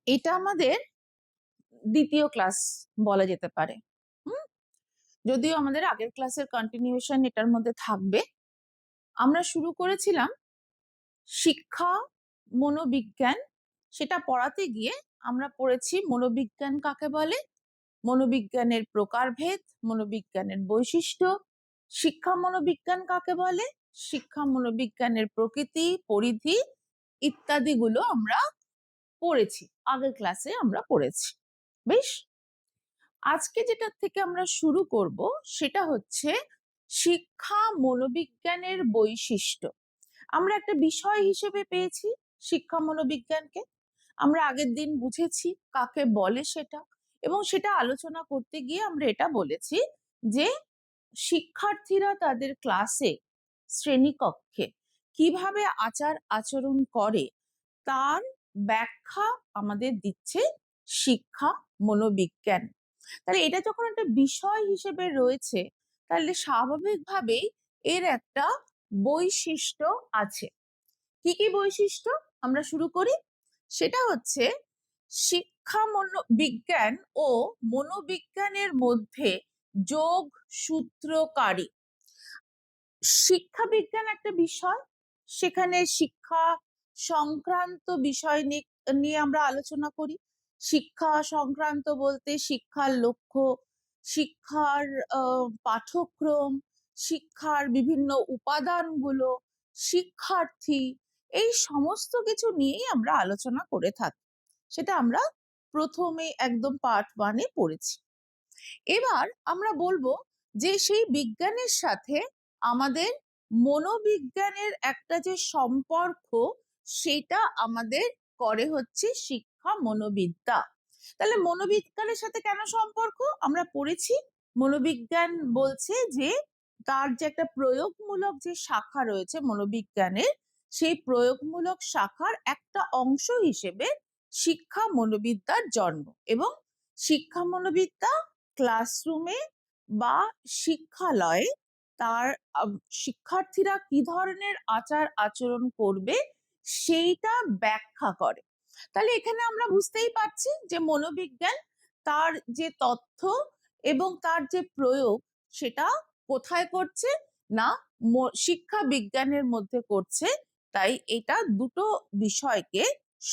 এটা আমাদের দ্বিতীয় ক্লাস বলা যেতে পারে। যদিও আমাদের আগের ক্লাসের কন্টিনিউশন এটার মধ্যে থাকবে। আমরা শুরু করেছিলাম শিক্ষা মনোবিজ্ঞান, সেটা পড়াতে গিয়ে আমরা পড়েছি মনোবিজ্ঞান কাকে বলে, মনোবিজ্ঞানের প্রকারভেদ, মনোবিজ্ঞানের বৈশিষ্ট্য, শিক্ষা মনোবিজ্ঞান কাকে বলে, শিক্ষা মনোবিজ্ঞানের প্রকৃতি, পরিধি ইত্যাদি গুলো আমরা পড়েছি, আগের ক্লাসে আমরা পড়েছি। বেশ, আজকে যেটা থেকে আমরা শুরু করব সেটা হচ্ছে শিক্ষা মনোবিজ্ঞানের বৈশিষ্ট্য। আমরা একটা বিষয় হিসেবে পেয়েছি শিক্ষা মনোবিজ্ঞানকে, আমরা আগের দিন বুঝেছি কাকে বলে সেটা, এবং সেটা আলোচনা করতে গিয়ে আমরা এটা বলেছি যে শিক্ষার্থীরা তাদের ক্লাসে, শ্রেণীকক্ষে কিভাবে আচার আচরণ করে তার ব্যাখ্যা আমাদের দিচ্ছে শিক্ষা মনোবিজ্ঞান। তাহলে এটা যখন একটা বিষয় হিসেবে রয়েছে, তাহলে স্বাভাবিকভাবেই এর একটা বৈশিষ্ট্য আছে। কি কি বৈশিষ্ট্য আমরা শুরু করি, সেটা হচ্ছে শিক্ষা মনোবিজ্ঞান ও মনোবিজ্ঞানের মধ্যে যোগ সূত্রকারী। শিক্ষা বিজ্ঞান একটা বিষয়, সেখানে শিক্ষা সংক্রান্ত বিষয় নিয়ে আমরা আলোচনা করি। শিক্ষা সংক্রান্ত বলতে শিক্ষার লক্ষ্য, শিক্ষার পাঠ্যক্রম, শিক্ষার বিভিন্ন উপাদানগুলো, শিক্ষার্থী, এই সমস্ত কিছু নিয়েই আমরা আলোচনা করে থাকি। সেটা আমরা প্রথমে একদম পার্ট 1-এ পড়েছি। এবার আমরা বলবো যে সেই বিজ্ঞানের সাথে আমাদের মনোবিজ্ঞানের একটা যে সম্পর্ক, সেটা আমাদের করে হচ্ছে শিক্ষা মনোবিদ্যা। তাহলে মনোবিজ্ঞানের সাথে কেন সম্পর্ক আমরা পড়েছি, মনোবিজ্ঞান বলছে যে তার যে একটা প্রয়োগমূলক যে শাখা রয়েছে মনোবিজ্ঞানের, সেই প্রয়োগমূলক শাখার একটা অংশ হিসেবে শিক্ষা মনোবিদ্যার জন্ম। এবং শিক্ষা মনোবিদ্যা ক্লাসরুমে বা শিক্ষালয়ে তার শিক্ষার্থীরা কি ধরনের আচার আচরণ করবে সেইটা ব্যাখ্যা করে। তাহলে এখানে আমরা বুঝতেই পারছি যে মনোবিজ্ঞান তার যে তথ্য এবং তার যে প্রয়োগ সেটা কোথায় করছে না, শিক্ষা বিজ্ঞানের মধ্যে করছে। তাই এটা দুটো বিষয়কে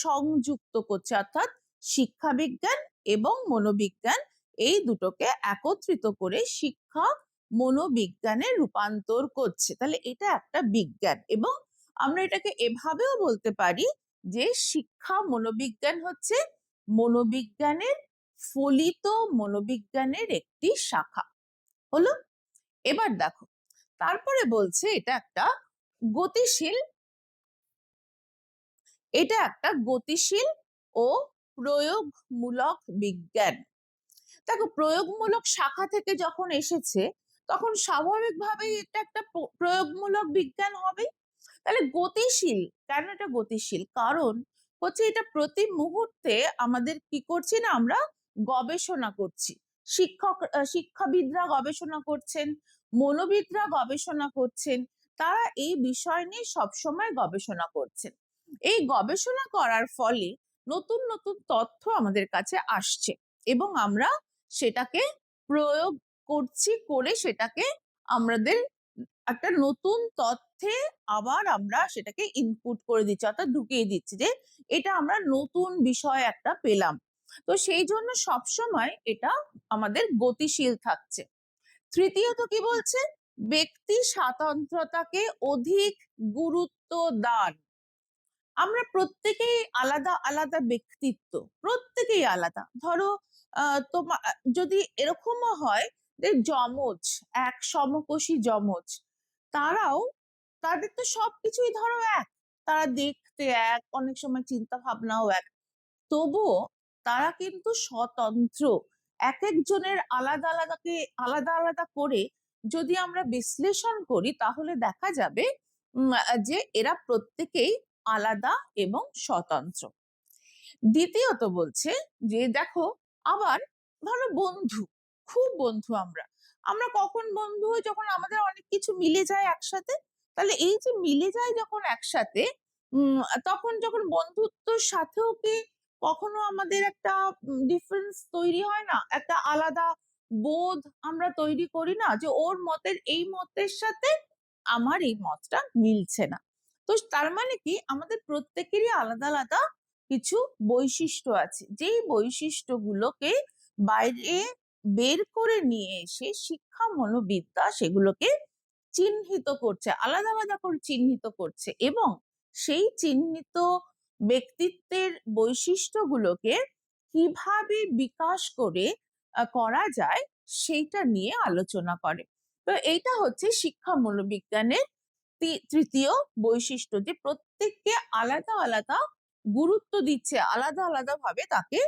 সংযুক্ত করছে, অর্থাৎ শিক্ষা বিজ্ঞান এবং মনোবিজ্ঞান এই দুটোকে একত্রিত করে শিক্ষা মনোবিজ্ঞানে রূপান্তর করছে। তাহলে এটা একটা বিজ্ঞান, এবং আমরা এটাকে এভাবেও বলতে পারি যে শিক্ষা মনোবিজ্ঞান হচ্ছে মনোবিজ্ঞানের ফলিত মনোবিজ্ঞানের একটি শাখা হলো। এবার দেখো, তারপরে বলছে এটা একটা গতিশীল ও প্রয়োগমূলক বিজ্ঞান। দেখো, প্রয়োগমূলক শাখা থেকে যখন এসেছে তখন স্বাভাবিকভাবেই এটা একটা প্রয়োগমূলক বিজ্ঞান হবে। তাহলে গতিশীল, কেন এটা গতিশীল, কারণ হচ্ছে এটা প্রতি মুহূর্তে আমাদের কি করছি না, আমরা গবেষণা করছি। শিক্ষাবিদরা গবেষণা করছেন, মনোবিদরা গবেষণা করছেন, তারা এই বিষয় নিয়ে সবসময় গবেষণা করছেন। এই গবেষণা করার ফলে নতুন নতুন তথ্য আমাদের কাছে আসছে, এবং আমরা সেটাকে প্রয়োগ করছি, করে সেটাকে আমাদের একটা নতুন তথ্যে আবার আমরা সেটাকে ইনপুট করে দিচ্ছি, অর্থাৎ ঢুকিয়ে দিচ্ছি যে এটা আমরা নতুন বিষয় একটা পেলাম। তো সেই জন্য সবসময় এটা আমাদের গতিশীল থাকছে। তৃতীয়ত কি বলছে, ব্যক্তি স্বাতন্ত্রতাকে অধিক গুরুত্ব দান। আমরা প্রত্যেকেই আলাদা আলাদা ব্যক্তিত্ব, প্রত্যেকেই আলাদা। ধরো তোমার যদি এরকমও হয় যে যমজ, এক সমকোষী যমজ, তারাও, তাদের তো সবকিছুই ধরো এক, তারা দেখতে এক, অনেক সময় চিন্তা ভাবনাও এক, তবুও তারা কিন্তু স্বতন্ত্র। এক একজনের আলাদা আলাদাকে আলাদা আলাদা করে যদি আমরা বিশ্লেষণ করি তাহলে দেখা যাবে যে এরা প্রত্যেকেই আলাদা এবং স্বতন্ত্র। দ্বিতীয়ত বলছে যে দেখো, আবার ধরো বন্ধু, খুব বন্ধু, আমরা আমরা কখন বন্ধু হই, যখন আমাদের অনেক কিছু মিলে যায় একসাথে। তাহলে এই যে মিলে যায় যখন একসাথে, তখন যখন বন্ধুত্বর সাথেও কি কখনো আমাদের একটা ডিফারেন্স তৈরি হয় না, একটা আলাদা বোধ আমরা তৈরি করি না, যে ওর মতের এই মতের সাথে আমার এই মতটা মিলছে না। তো তার মানে কি, আমাদের প্রত্যেকেরই আলাদা আলাদা কিছু বৈশিষ্ট্য আছে, যেই বৈশিষ্ট্যগুলোকে বাইরে বের করে নিয়ে এসে শিক্ষা মনোবিদ্যা সেগুলোকে চিহ্নিত করছে, আলাদা আলাদা করে চিহ্নিত করছে, এবং সেই চিহ্নিত ব্যক্তিত্বের বৈশিষ্ট্যগুলোকে কিভাবে বিকাশ করে করা যায় সেইটা নিয়ে আলোচনা করে। তো এইটা হচ্ছে শিক্ষা মনোবিজ্ঞানের তৃতীয় বৈশিষ্ট্য, যে প্রত্যেককে আলাদা আলাদা গুরুত্ব দিচ্ছে, আলাদা আলাদা ভাবে তাকে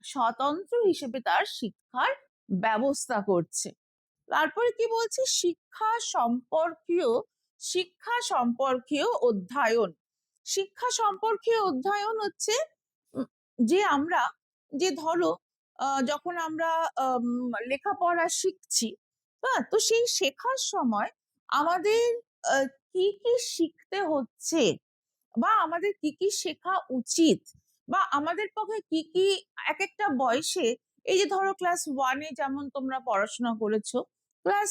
স্বতন্ত্র হিসেবে তার শিক্ষার ব্যবস্থা করছে। তারপরে কি বলছে, শিক্ষা সম্পর্কীয় অধ্যয়ন। শিক্ষা সম্পর্কীয় অধ্যয়ন হচ্ছে যে আমরা, যে ধরো যখন আমরা লেখাপড়া শিখছি, তো সেই শেখার সময় আমাদের কি কি শিখতে হচ্ছে, বা আমাদের কি কি শেখা উচিত, বা আমাদের পক্ষে কি কি এক একটা বয়সে, এই যে ধরো ক্লাস 1-এ যেমন তোমরা পড়াশোনা করেছো, ক্লাস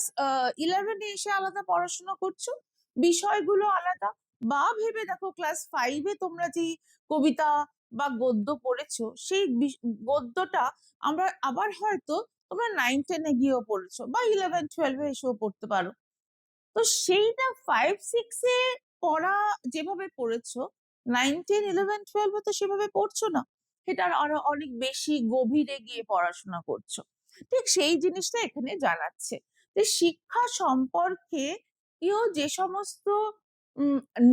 11-এ এসে আলাদা পড়াশোনা করছো, বিষয়গুলো আলাদা। বা ভেবে দেখো ক্লাস 5-এ তোমরা যে কবিতা বা গদ্য পড়েছো, সেই গদ্যটা আমরা আবার হয়তো তোমরা 9-10-এ গিয়েও পড়েছো, বা 11-12-এ এসেও পড়তে পারো। তো সেইটা 5-6-এ পড়া যেভাবে পড়েছো, 9-10-11-12-এ তো সেভাবে পড়ছো না, সেটার আরো অনেক বেশি গভীরে গিয়ে পড়াশোনা করছো। ঠিক সেই জিনিসটা এখানে জানাচ্ছে, যে শিক্ষা সম্পর্কে যে সমস্ত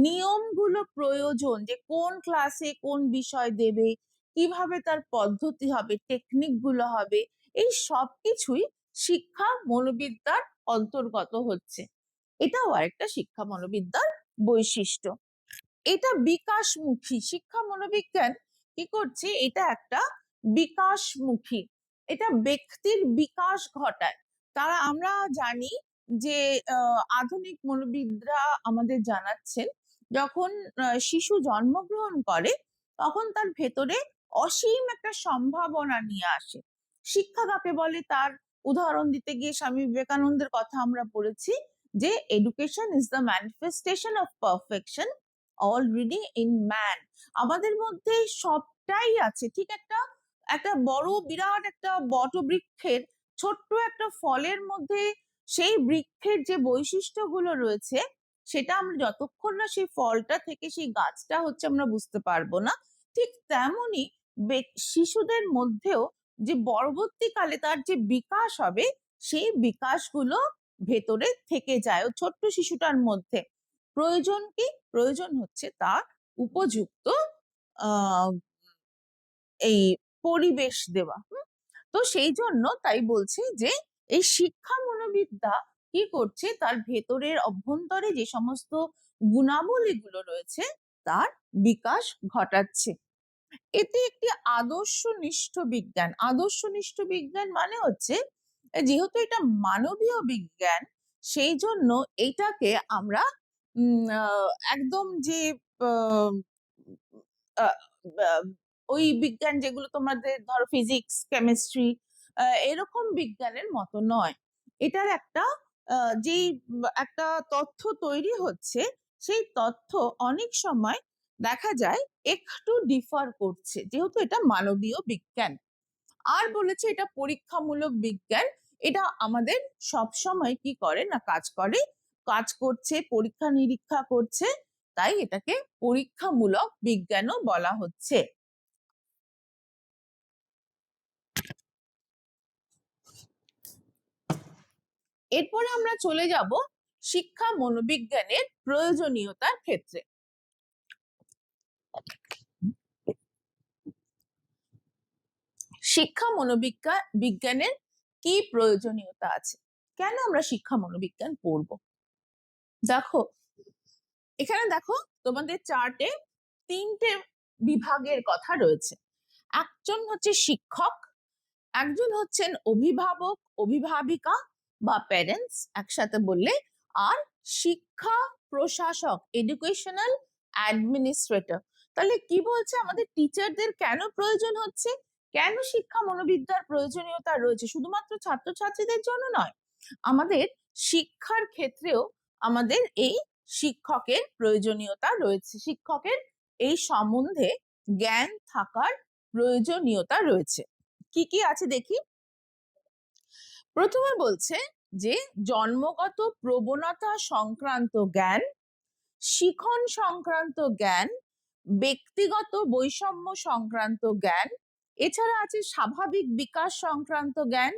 নিয়মগুলো প্রয়োজন, যে কোন ক্লাসে কোন বিষয় দেবে, কিভাবে তার পদ্ধতি হবে, টেকনিক গুলো হবে, এই সবকিছুই শিক্ষা মনোবিদ্যার অন্তর্গত হচ্ছে। এটাও আরেকটা শিক্ষা মনোবিদ্যার বৈশিষ্ট্য। এটা বিকাশমুখী শিক্ষা মনোবিজ্ঞান কি করছে, এটা একটা বিকাশমুখী, এটা ব্যক্তির বিকাশ ঘটায়। আমরা জানি যে আধুনিক মনোবিদরা আমাদের জানাচ্ছেন, যখন শিশু জন্মগ্রহণ করে তখন তার ভেতরে অসীম একটা সম্ভাবনা নিয়ে আসে। শিক্ষা কাকে বলে, তার উদাহরণ দিতে গিয়ে স্বামী বিবেকানন্দের কথা আমরা পড়েছি, যে education is the manifestation of perfection already in man. আমাদের মধ্যে সবটাই আছে, ঠিক একটা একটা বড় বিরাট একটা বটবৃক্ষের ছোট্ট একটা ফলের মধ্যে সেই বৃক্ষের যে বৈশিষ্ট্যগুলো রয়েছে, সেটা আমরা যতক্ষণ না সেই ফলটা থেকে সেই গাছটা হচ্ছে আমরা বুঝতে পারবো না। ঠিক তেমনি শিশুদের মধ্যেও যে পরবর্তীকালে তার যে বিকাশ হবে, সেই বিকাশগুলো ভেতরে থেকে যায় ও ছোট্ট শিশুটার মধ্যে। প্রয়োজন কি, প্রয়োজন হচ্ছে তার উপযুক্ত এই পরিবেশ দেওয়া। তো সেই জন্য তাই বলছি যে এই শিক্ষা মনোবিদ্যা কি করছে, তার ভেতরের অভ্যন্তরে যে সমস্ত গুণাবলীগুলো রয়েছে তার বিকাশ ঘটাচ্ছে। এটি একটি আদর্শনিষ্ঠ বিজ্ঞান। আদর্শনিষ্ঠ বিজ্ঞান মানে হচ্ছে, যেহেতু এটা মানবীয় বিজ্ঞান, সেই জন্য এটাকে আমরা একদম যে ওই বিজ্ঞান যেগুলো তোমাদের ধরো ফিজিক্স, কেমিস্ট্রি, এরকম বিজ্ঞানের মতো নয়। এটার একটা যেই একটা তথ্য তৈরি হচ্ছে, সেই তথ্য অনেক সময় দেখা যায় একটু ডিফার করছে, যেহেতু এটা মানবীয় বিজ্ঞান। আর বলেছে এটা পরীক্ষামূলক বিজ্ঞান। এটা আমাদের সব সময় কি করে না, কাজ করছে, পরীক্ষা নিরীক্ষা করছে, তাই এটাকে পরীক্ষামূলক বিজ্ঞানও বলা হচ্ছে। এরপরে আমরা চলে যাব শিক্ষা মনোবিজ্ঞানের প্রয়োজনীয়তার ক্ষেত্রে। শিক্ষা বিজ্ঞানের কি প্রয়োজনীয়তা আছে, কেন আমরা শিক্ষা মনোবিজ্ঞান পড়বো? দেখো এখানে, দেখো তোমাদের চার্টে 3টে বিভাগের কথা রয়েছে। একজন হচ্ছে শিক্ষক, একজন হচ্ছেন অভিভাবক, অভিভাবিকা বা প্যারেন্টস একসাথে বললে, আর শিক্ষা প্রশাসক, এডুকেশনাল অ্যাডমিনিস্ট্রেটর। তাহলে কি বলছে, আমাদের টিচারদের কেন প্রয়োজন হচ্ছে, কেন শিক্ষা মনোবিদ্যার প্রয়োজনীয়তা রয়েছে, শুধুমাত্র ছাত্রছাত্রীদের জন্য নয়, আমাদের শিক্ষার ক্ষেত্রেও আমাদের এই শিক্ষকের প্রয়োজনীয়তা রয়েছে, শিক্ষকের এই সম্বন্ধে জ্ঞান থাকার প্রয়োজনীয়তা রয়েছে। কি কি আছে দেখি। প্রথমে বলছে যে জন্মগত প্রবণতা সংক্রান্ত জ্ঞান, শিখন সংক্রান্ত জ্ঞান, ব্যক্তিগত বৈষম্য সংক্রান্ত জ্ঞান, এছাড়া আছে স্বাভাবিক বিকাশ সংক্রান্ত জ্ঞান,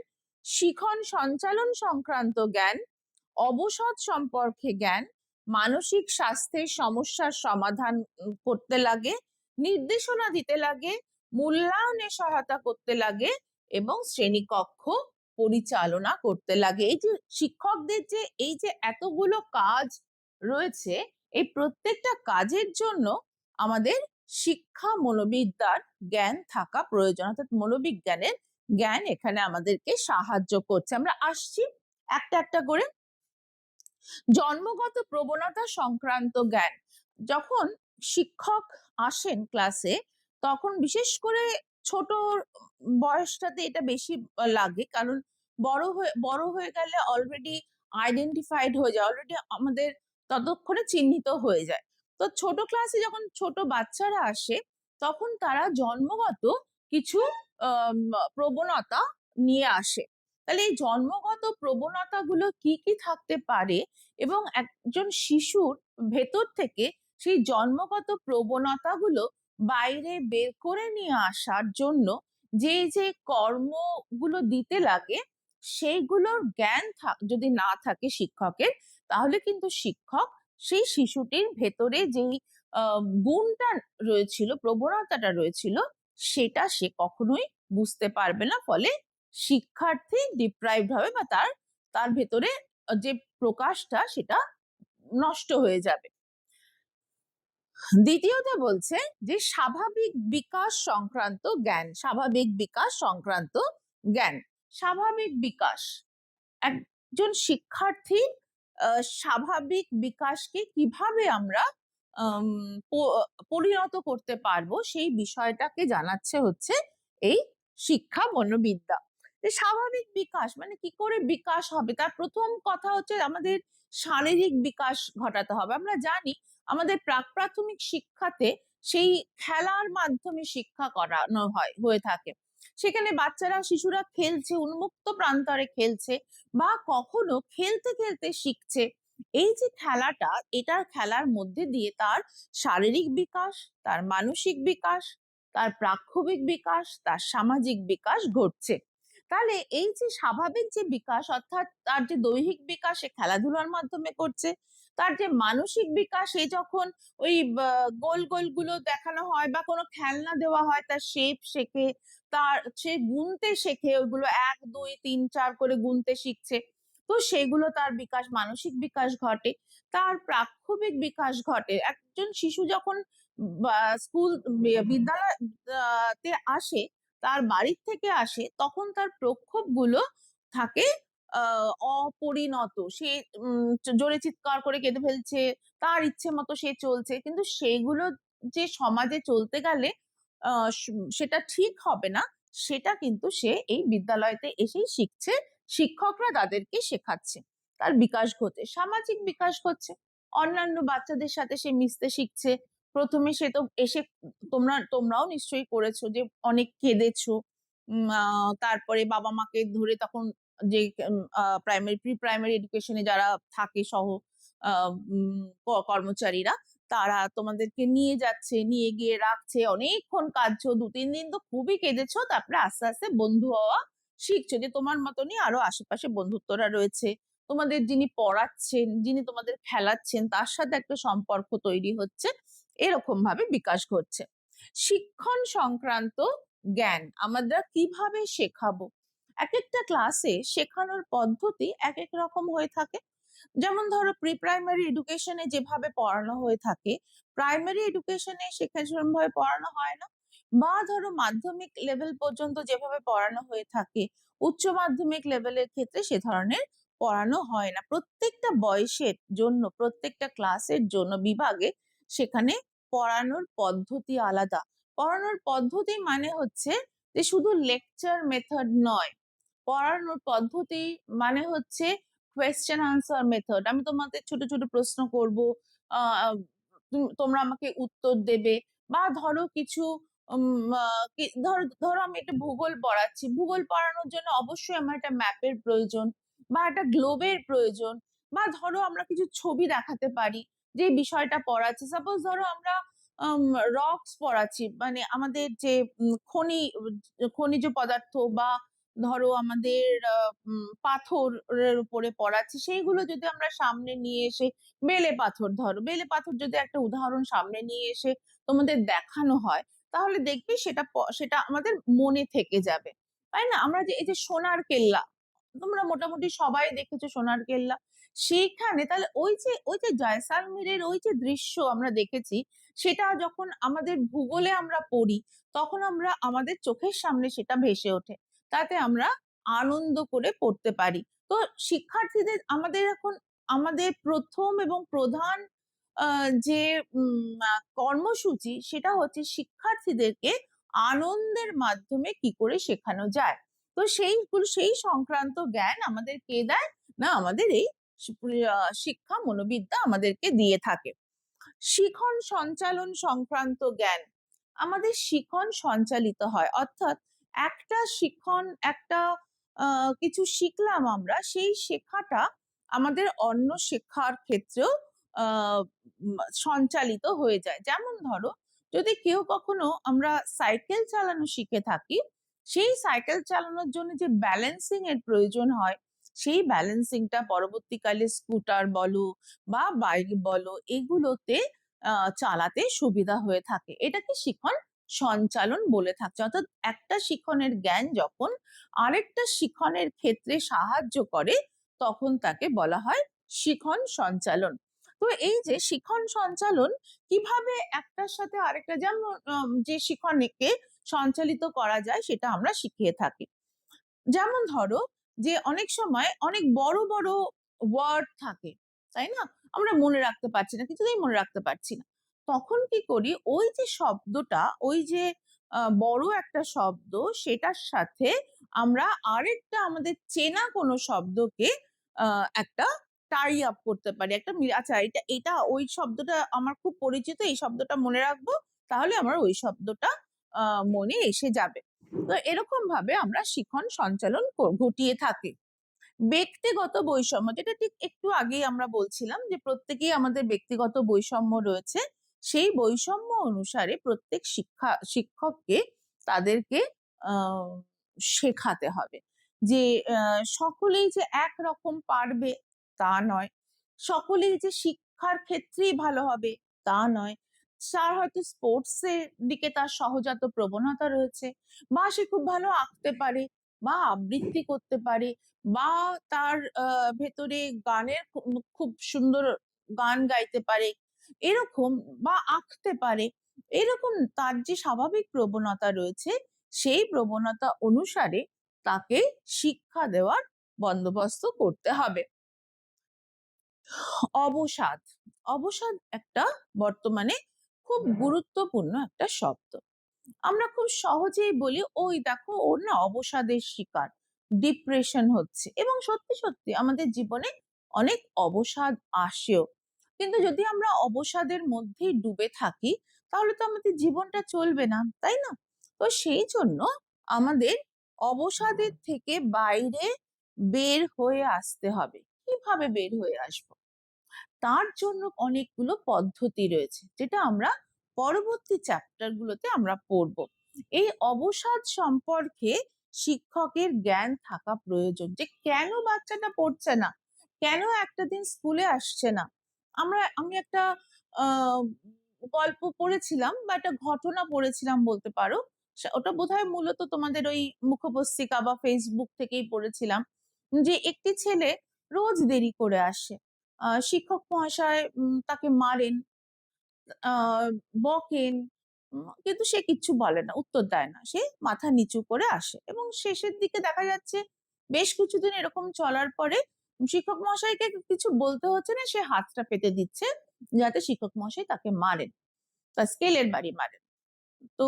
শিখন সঞ্চালন সংক্রান্ত জ্ঞান, অবসাদ সম্পর্কে জ্ঞান, মানসিক স্বাস্থ্যের সমস্যার সমাধান করতে লাগে, নির্দেশনা দিতে লাগে, মূল্যায়নে সহায়তা করতে লাগে এবং শ্রেণীকক্ষ পরিচালনা করতে লাগে। এই যে শিক্ষকদের যে এই যে এতগুলো কাজ রয়েছে, এই প্রত্যেকটা কাজের জন্য আমাদের শিক্ষা মনোবিদ্যার জ্ঞান থাকা প্রয়োজন, অর্থাৎ মনোবিজ্ঞানের জ্ঞান এখানে আমাদেরকে সাহায্য করছে। আমরা আসছি একটা একটা করে। জন্মগত প্রবণতা সংক্রান্ত জ্ঞান, যখন শিক্ষক আসেন ক্লাসে তখন বিশেষ করে ছোট বয়সটাতে এটা বেশি লাগে, কারণ বড় হয়ে গেলে অলরেডি আইডেন্টিফাইড হয়ে যায়, অলরেডি আমাদের ততক্ষণে চিহ্নিত হয়ে যায়। তো ছোট ক্লাসে যখন ছোট বাচ্চারা আসে তখন তারা জন্মগত কিছু প্রবণতা নিয়ে আসে। তাহলে এই জন্মগত প্রবণতাগুলো কি কি থাকতে পারে এবং একজন শিশুর ভেতর থেকে সেই জন্মগত প্রবণতাগুলো বাইরে বের করে নিয়ে আসার জন্য যে যে কর্মগুলো দিতে লাগে, সেইগুলোর জ্ঞান যদি না থাকে শিক্ষকের, তাহলে কিন্তু শিক্ষক সেই শিশুটির ভেতরে যেই গুণটা রয়েছিল, প্রবণতাটা রয়েছিল, সেটা সে কখনোই বুঝতে পারবে না, ফলে শিক্ষার্থী ডিপ্রাইভড হবে বা তার ভেতরে যে প্রকাশটা সেটা নষ্ট হয়ে যাবে। দ্বিতীয়ত বলছে যে স্বাভাবিক বিকাশ সংক্রান্ত জ্ঞান, স্বাভাবিক বিকাশ সংক্রান্ত জ্ঞান। স্বাভাবিক বিকাশ, একজন শিক্ষার্থী স্বাভাবিক বিকাশকে কিভাবে আমরা পরিণত করতে পারবো সেই বিষয়টাকে জানাচ্ছে হচ্ছে এই শিক্ষা মনোবিদ্যা। স্বাভাবিক বিকাশ মানে কি করে বিকাশ হবে, তার প্রথম কথা হচ্ছে আমাদের শারীরিক বিকাশ ঘটাতে হবে। আমরা জানি আমাদের প্রাক প্রাথমিক শিক্ষাতে সেই খেলার মাধ্যমে শিক্ষা করানো হয়ে থাকে, সেখানে বাচ্চারা শিশুরা খেলছে, উন্মুক্ত প্রান্তরে খেলছে বা কখনো খেলতে খেলতে শিখছে। এই যে খেলাটা, এটার খেলার মধ্যে দিয়ে তার শারীরিক বিকাশ, তার মানসিক বিকাশ, তার প্রাক্ষবিক বিকাশ, তার সামাজিক বিকাশ ঘটছে। তাহলে এই যে স্বাভাবিক যে বিকাশ, অর্থাৎ তার যে দৈহিক বিকাশ সে খেলাধুলার মাধ্যমে করছে, তার যে মানসিক বিকাশ সে যখন ওই গোল গোল গুলো দেখানো হয় বা কোনো খেলনা দেওয়া হয় তার শেপ শেখে, তার সে গুনতে শেখে, ওইগুলো 1 2 3 4 করে গুনতে শিখছে, তো সেগুলো তার বিকাশ, মানসিক বিকাশ ঘটে। তার প্রাক্ষবিক বিকাশ ঘটে। একজন শিশু যখন স্কুল বিদ্যালয় তে আসে, তার বাড়ির থেকে আসে, তখন তার প্রক্ষোভ গুলো থাকে অপরিণত, সে জোরে চিৎকার করে কেঁদে ফেলছে, তার ইচ্ছে মতো সে চলছে, কিন্তু সেগুলো যে সমাজে চলতে গেলে সেটা ঠিক হবে না, সেটা কিন্তু সে এই বিদ্যালয়তে এসেই শিখছে, শিক্ষকরা তাদেরকে শেখাচ্ছে, তার বিকাশ ঘটে। সামাজিক বিকাশ ঘটছে, অন্যান্য বাচ্চাদের সাথে সে মিশতে শিখছে। প্রথমে সে তো এসে, তোমরাও নিশ্চয়ই করেছো যে অনেক কেঁদেছো, তারপরে বাবা মাকে ধরে তখন যে প্রাইমারি প্রি প্রাইমারি এডুকেশনে যারা থাকে সহ কর্মচারীরা, তারা তোমাদেরকে নিয়ে যাচ্ছে, নিয়ে গিয়ে রাখছে, অনেকক্ষণ কাঁদছো, 2 3 দিন তো খুবই কেঁদেছো, তারপরে আস্তে আস্তে বন্ধু হওয়া শিখছো, যে তোমার মতনই আরো আশেপাশে বন্ধুত্বরা রয়েছে, তোমাদের যিনি পড়াচ্ছেন, যিনি তোমাদের খেলাচ্ছেন, তার সাথে একটা সম্পর্ক তৈরি হচ্ছে, এরকম ভাবে বিকাশ ঘটছে। শিক্ষণ সংক্রান্ত জ্ঞান আমরা কিভাবে শেখাবো, এক একটা ক্লাসে শেখানোর পদ্ধতি এক এক রকম হয়ে থাকে। যেমন ধরো প্রি প্রাইমারি এডুকেশনে যেভাবে পড়ানো হয়ে থাকে, প্রাইমারি এডুকেশনে সেভাবে পড়ানো হয় না, বা ধরো মাধ্যমিক লেভেল পর্যন্ত যেভাবে পড়ানো হয়ে থাকে, উচ্চ মাধ্যমিক লেভেলের ক্ষেত্রে সে ধরনের পড়ানো হয় না। প্রত্যেকটা বয়সের জন্য, প্রত্যেকটা ক্লাসের জন্য বিভাগে সেখানে পড়ানোর পদ্ধতি আলাদা। পড়ানোর পদ্ধতি মানে হচ্ছে যে শুধু লেকচার মেথড নয়, পড়ানোর পদ্ধতি মানে হচ্ছে কোয়েশ্চেন আনসার মেথড। আমি তোমাদের ছোট ছোট প্রশ্ন করব, আহ তোমরা আমাকে উত্তর দেবে। বা ধরো কিছু ধরো ধরো আমি একটা ভূগোল পড়াচ্ছি, ভূগোল পড়ানোর জন্য অবশ্যই আমার একটা ম্যাপের প্রয়োজন বা একটা গ্লোবের প্রয়োজন। বা ধরো আমরা কিছু ছবি দেখাতে পারি যে বিষয়টা পড়াচ্ছি। সাপোজ ধরো আমরা রক্স পড়াচ্ছি, মানে আমাদের যে খনিজ পদার্থ, বা ধরো আমাদের পাথরের উপরে পড়াচ্ছি, সেইগুলো যদি আমরা সামনে নিয়ে এসে, বেলে পাথর, ধরো বেলে পাথর যদি একটা উদাহরণ সামনে নিয়ে এসে তোমাদের দেখানো হয়, তাহলে দেখবি সেটা আমাদের মনে থেকে যাবে, তাই না? আমরা যে এই যে সোনার কেল্লা, তোমরা মোটামুটি সবাই দেখেছো সোনার কেল্লা, সেইখানে তাহলে ওই যে জয়সালমীরের ওই যে দৃশ্য আমরা দেখেছি, সেটা যখন আমাদের ভূগোলে আমরা পড়ি, তখন আমাদের চোখের সামনে সেটা ভেসে ওঠে, তাতে আমরা আনন্দ করে পড়তে পারি। তো শিক্ষার্থীদের আমাদের প্রথম এবং প্রধান যে কর্মসূচি, সেটা হচ্ছে শিক্ষার্থীদেরকে আনন্দের মাধ্যমে কি করে শেখানো যায়। তো সেই সংক্রান্ত জ্ঞান আমাদের কে দেয়? না, আমাদের এই শিক্ষা মনোবিদ্যা আমাদেরকে দিয়ে থাকে। শিখন সঞ্চালন সংক্রান্ত জ্ঞান, আমাদের শিখন সঞ্চালিত হয়, অর্থাৎ একটা কিছু শিখলাম আমরা, সেই শেখাটা আমাদের অন্য শেখার ক্ষেত্রেও আহ সঞ্চালিত হয়ে যায়। যেমন ধরো, যদি কেউ কখনো আমরা সাইকেল চালানো শিখে থাকি, সেই সাইকেল চালানোর জন্য যে ব্যালেন্সিং এর প্রয়োজন হয়, সেই ব্যালেন্সিংটা পরবর্তীকালে স্কুটার বলো বা বাইক বলো, এগুলোতে চালাতে সুবিধা হয়ে থাকে। এটাকে শিখন সঞ্চালন বলে থাকছে। অর্থাৎ একটা শিখনের জ্ঞান যখন আরেকটা শিখনের ক্ষেত্রে সাহায্য করে, তখন তাকে বলা হয় শিখন সঞ্চালন। তো এই যে শিখন সঞ্চালন কিভাবে একটার সাথে আরেকটা, যেমন যে শিখনকে সঞ্চালিত করা যায়, সেটা আমরা শিখিয়ে থাকি। যেমন ধরো, যে অনেক সময় অনেক বড় বড় ওয়ার্ড থাকে, তাই না? আমরা মনে রাখতে পারছি না, কিছুতেই মনে রাখতে পারছি না। তখন কি করি, ওই যে শব্দটা, ওই যে বড় একটা শব্দ, সেটার সাথে আমরা আরেকটা আমাদের চেনা কোনো শব্দকে একটা টাই আপ করতে পারি, আচ্ছা, এটা ওই শব্দটা আমার খুব পরিচিত, এই শব্দটা মনে রাখবো, তাহলে আমার ওই শব্দটা মনে এসে যাবে। তো এরকম ভাবে আমরা শিখন সঞ্চালন ঘটিয়ে থাকি। ব্যক্তিগত বৈষম্য, যেটা ঠিক একটু আগেই আমরা বলছিলাম, যে প্রত্যেকেই আমাদের ব্যক্তিগত বৈষম্য রয়েছে, সেই বৈষম্য অনুসারে প্রত্যেক শিক্ষককে তাদেরকে আহ শেখাতে হবে। যে সকলেই যে একরকম পারবে তা নয়, সকলেই যে শিক্ষার ক্ষেত্রেই ভালো হবে তা নয়। তার হয়তো স্পোর্টস এর দিকে তার সহজাত প্রবণতা রয়েছে, বা সে খুব ভালো আঁকতে পারে, বা আবৃত্তি করতে পারে, বা তার ভেতরে গানের খুব সুন্দর গান গাইতে পারে, এরকম, বা আঁকতে পারে, এরকম তার যে স্বাভাবিক প্রবণতা রয়েছে, সেই প্রবণতা অনুসারে তাকে শিক্ষা দেওয়ার বন্দোবস্ত করতে হবে। অবসাদ, অবসাদ একটা বর্তমানে খুব গুরুত্বপূর্ণ একটা শব্দ। আমরা খুব সহজেই বলি, ওই দেখো ওর না অবসাদের শিকার, ডিপ্রেশন হচ্ছে, এবং সত্যি সত্যি আমাদের জীবনে অনেক অবসাদ আসেও। কিন্তু যদি আমরা অবসাদের মধ্যেই ডুবে থাকি, তাহলে তো আমাদের জীবনটা চলবে না, তাই না? তো সেই জন্য আমাদের অবসাদের থেকে বাইরে বের হয়ে আসতে হবে। কিভাবে বের হয়ে আসবো? তার জন্য অনেকগুলো পদ্ধতি রয়েছে, যেটা আমরা পরবর্তী চ্যাপ্টার গুলোতে আমরা পড়ব। এই অবসাদ সম্পর্কে শিক্ষকের জ্ঞান থাকা প্রয়োজন, যে কেন বাচ্চাটা পড়ছে না, কেন একটা দিন স্কুলে আসছে না। আমি একটা আহ গল্প পড়েছিলাম, বা একটা ঘটনা পড়েছিলাম বলতে পারো। ওটা বোধহয় মূলত তোমাদের ওই মুখপত্রিকা বা ফেসবুক থেকেই পড়েছিলাম, যে একটি ছেলে রোজ দেরি করে আসে। শিক্ষক মহাশয় তাকে মারেন, বকেন, কিন্তু সে কিচ্ছু বলে না, উত্তর দেয় না, সে মাথা নিচু করে আসে। এবং শেষের দিকে দেখা যাচ্ছে, বেশ কিছুদিন এরকম চলার পরে শিক্ষক মহাশয়কে কিছু বলতে হচ্ছে না, সে হাতটা পেতে দিচ্ছে যাতে শিক্ষক মহাশয় তাকে মারেন। তা স্কেলের বাড়ি মারেন। তো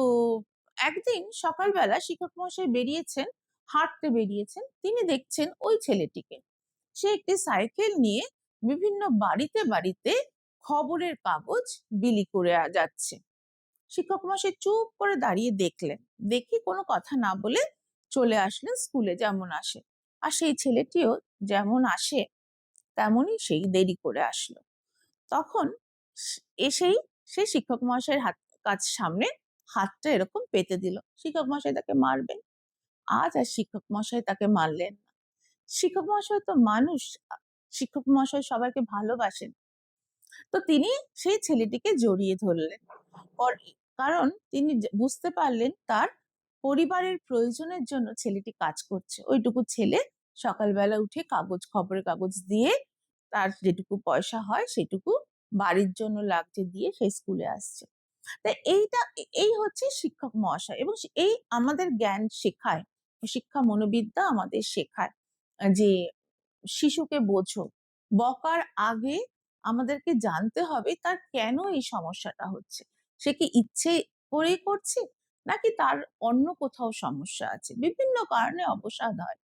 একদিন সকালবেলা শিক্ষক মহাশয় বেরিয়েছেন, হাঁটতে বেরিয়েছেন। তিনি দেখছেন ওই ছেলেটিকে, সে একটি সাইকেল নিয়ে বিভিন্ন বাড়িতে বাড়িতে খবরের কাগজ বিলি করে যাচ্ছে। শিক্ষক মহাশয় চুপ করে দাঁড়িয়ে দেখলেন, দেখে কোনো কথা না বলে চলে আসলেন স্কুলে যেমন আসে। আর সেই ছেলেটিও যেমন আসে তেমনই সেই দেরি করে আসলো। তখন এসেই সে শিক্ষক মহাশয়ের সামনে হাতটা এরকম পেতে দিল, শিক্ষক মহাশয় তাকে মারবেন। আজ আর শিক্ষক মহাশয় তাকে মারলেন না। শিক্ষক মহাশয় তো মানুষ, শিক্ষক মহাশয় সবাইকে ভালোবাসেন। তো তিনি সেই ছেলেটিকে জড়িয়ে ধরলেন। কারণ তিনি বুঝতে পারলেন তার পরিবারের প্রয়োজনের জন্য ছেলেটি কাজ করছে। ওইটুকু ছেলে সকালবেলা উঠে খবরের কাগজ দিয়ে তার যেটুকু পয়সা হয় সেটুকু বাড়ির জন্য লাগছে দিয়ে সে স্কুলে আসছে। তাই এই হচ্ছে শিক্ষক মহাশয়, এবং এই আমাদের জ্ঞান শেখায়, শিক্ষা মনোবিদ্যা আমাদের শেখায় যে শিশুকে বোঝো, বকার আগে আমাদেরকে জানতে হবে তার কেন এই সমস্যাটা হচ্ছে। সে কি ইচ্ছে করেই করছে, নাকি তার অন্য কোথাও সমস্যা আছে। বিভিন্ন কারণে অবসাদ হয়,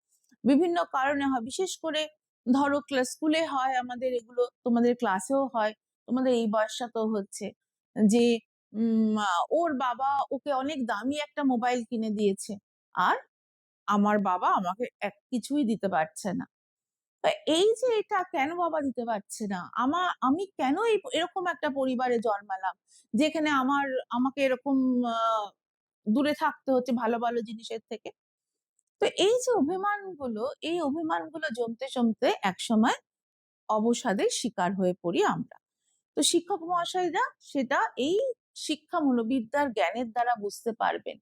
বিভিন্ন কারণে হয়। বিশেষ করে ধরো স্কুলে হয় আমাদের এগুলো, তোমাদের ক্লাসেও হয়, তোমাদের এই বয়সটাতেও হচ্ছে যে ওর বাবা ওকে অনেক দামি একটা মোবাইল কিনে দিয়েছে, আর আমার বাবা আমাকে কিছুই দিতে পারছে না। এই যে এটা কেন বাবা দিতে পারছে না, আমি কেন এরকম একটা পরিবারে জন্মালাম যেখানে আমাকে এরকম দূরে থাকতে হচ্ছে ভালো ভালো জিনিসের থেকে। তো এই যে অভিমানগুলো, এই অভিমানগুলো জমতে জমতে একসময় অবসাদের শিকার হয়ে পড়ি আমরা। তো শিক্ষক মহাশয়রা সেটা এই শিক্ষা মনোবিদ্যার জ্ঞানের দ্বারা বুঝতে পারবেন।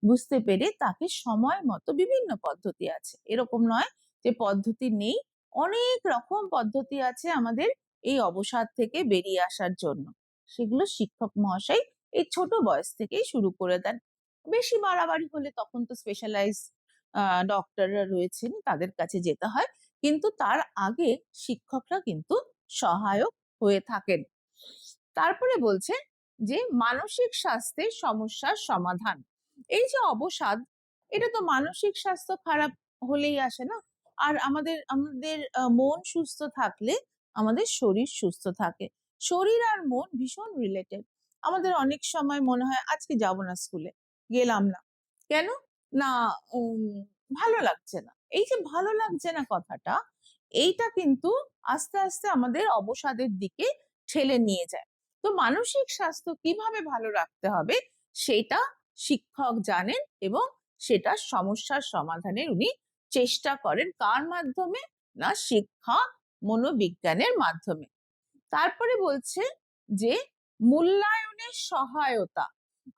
বুঝতে পেরে তাকে সময় মতো, বিভিন্ন পদ্ধতি আছে, এরকম নয় যে পদ্ধতি নেই, অনেক রকম পদ্ধতি আছে আমাদের এই অবসাদ থেকে বেরিয়ে আসার জন্য। সেগুলো শিক্ষক মহাশয় এই ছোট বয়স থেকেই শুরু করে দেন। বেশি বাড়াবাড়ি হলে তখন তো স্পেশালাইজ ডক্টররা রয়েছেন, তাদের কাছে যেতে হয়, কিন্তু তার আগে শিক্ষকরা কিন্তু সহায়ক হয়ে থাকেন। তারপরে বলছে যে মানসিক স্বাস্থ্যের সমস্যার সমাধান। এই যে অবসাদ, এটা তো মানসিক স্বাস্থ্য খারাপ হলেই আসে না। আর আমাদের আমাদের মন সুস্থ থাকলে আমাদের শরীর সুস্থ থাকে। শরীর আর মন ভীষণ রিলেটেড। আমাদের অনেক সময় মনে হয় আজকে যাব না স্কুলে, গেলাম না কেন, না ভালো লাগছে না। এই যে ভালো লাগছে না কথাটা, এইটা কিন্তু আস্তে আস্তে আমাদের অবসাদের দিকে ঠেলে নিয়ে যায়। তো মানসিক স্বাস্থ্য কিভাবে ভালো রাখতে হবে সেটা শিক্ষক জানেন, এবং সেটা সমস্যার সমাধানের উনি চেষ্টা করেন। কার মাধ্যমে? না, শিক্ষা মনোবিজ্ঞানের মাধ্যমে। তারপরে বলছে যে মূল্যায়নের সহায়তা।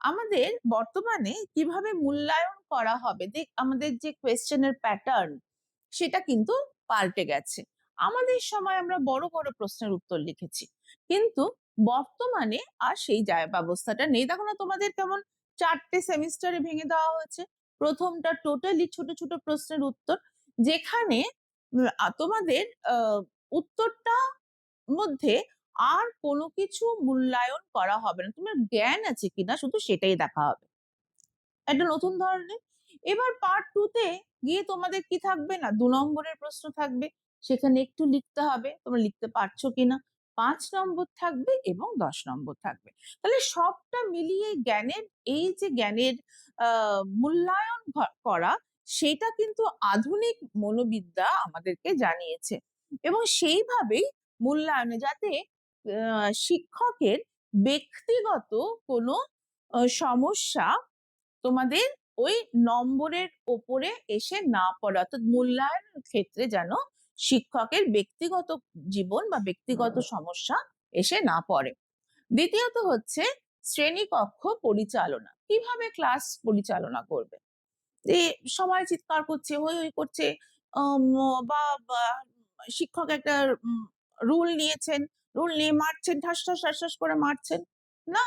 আমাদের বর্তমানে কিভাবে মূল্যায়ন করা হবে, দেখ আমাদের যে কোয়েশ্চেনের প্যাটার্ন সেটা কিন্তু পাল্টে গেছে। আমাদের সময় আমরা বড় বড় প্রশ্নের উত্তর লিখেছি, কিন্তু বর্তমানে আর সেই ব্যবস্থাটা নেই। দেখো না তোমাদের কেমন 4টে সেমিস্টারে ভেঙে দেওয়া হয়েছে। প্রথমটা টোটালি ছোট ছোট প্রশ্নের উত্তর, যেখানে তোমাদের উত্তরটা মধ্যে আর কোনো কিছু মূল্যায়ন করা হবে না, তোমার জ্ঞান আছে কিনা শুধু সেটাই দেখা হবে। একটা নতুন ধরনের। এবার পার্ট 2 তে গিয়ে তোমাদের কি থাকবে না, 2 নম্বরের প্রশ্ন থাকবে, সেখানে একটু লিখতে হবে তোমরা লিখতে পারছো কিনা। 5 নম্বর থাকবে এবং 10 নম্বর থাকবে। তাহলে সবটা মিলিয়ে জ্ঞানের, এই যে জ্ঞানের মূল্যায়ন করা, সেটা কিন্তু আধুনিক মনোবিদ্যা আমাদেরকে জানিয়েছে। এবং সেইভাবেই মূল্যায়নে যাতে শিক্ষকের ব্যক্তিগত কোনো সমস্যা তোমাদের ওই নম্বরের ওপরে এসে না পড়ে, অর্থাৎ মূল্যায়নের ক্ষেত্রে যেন শিক্ষকের ব্যক্তিগত জীবন বা ব্যক্তিগত সমস্যা এসে না পড়ে। দ্বিতীয়ত হচ্ছে শ্রেণীকক্ষ পরিচালনা। কিভাবে ক্লাস পরিচালনা করবে? যে সবাই চিৎকার করছে, হই হই করছে, বা শিক্ষক একটা রুল নিয়েছেন, রুল নিয়ে মারছেন, ঠাস ঠাস ঠাস ঠাস করে মারছেন না,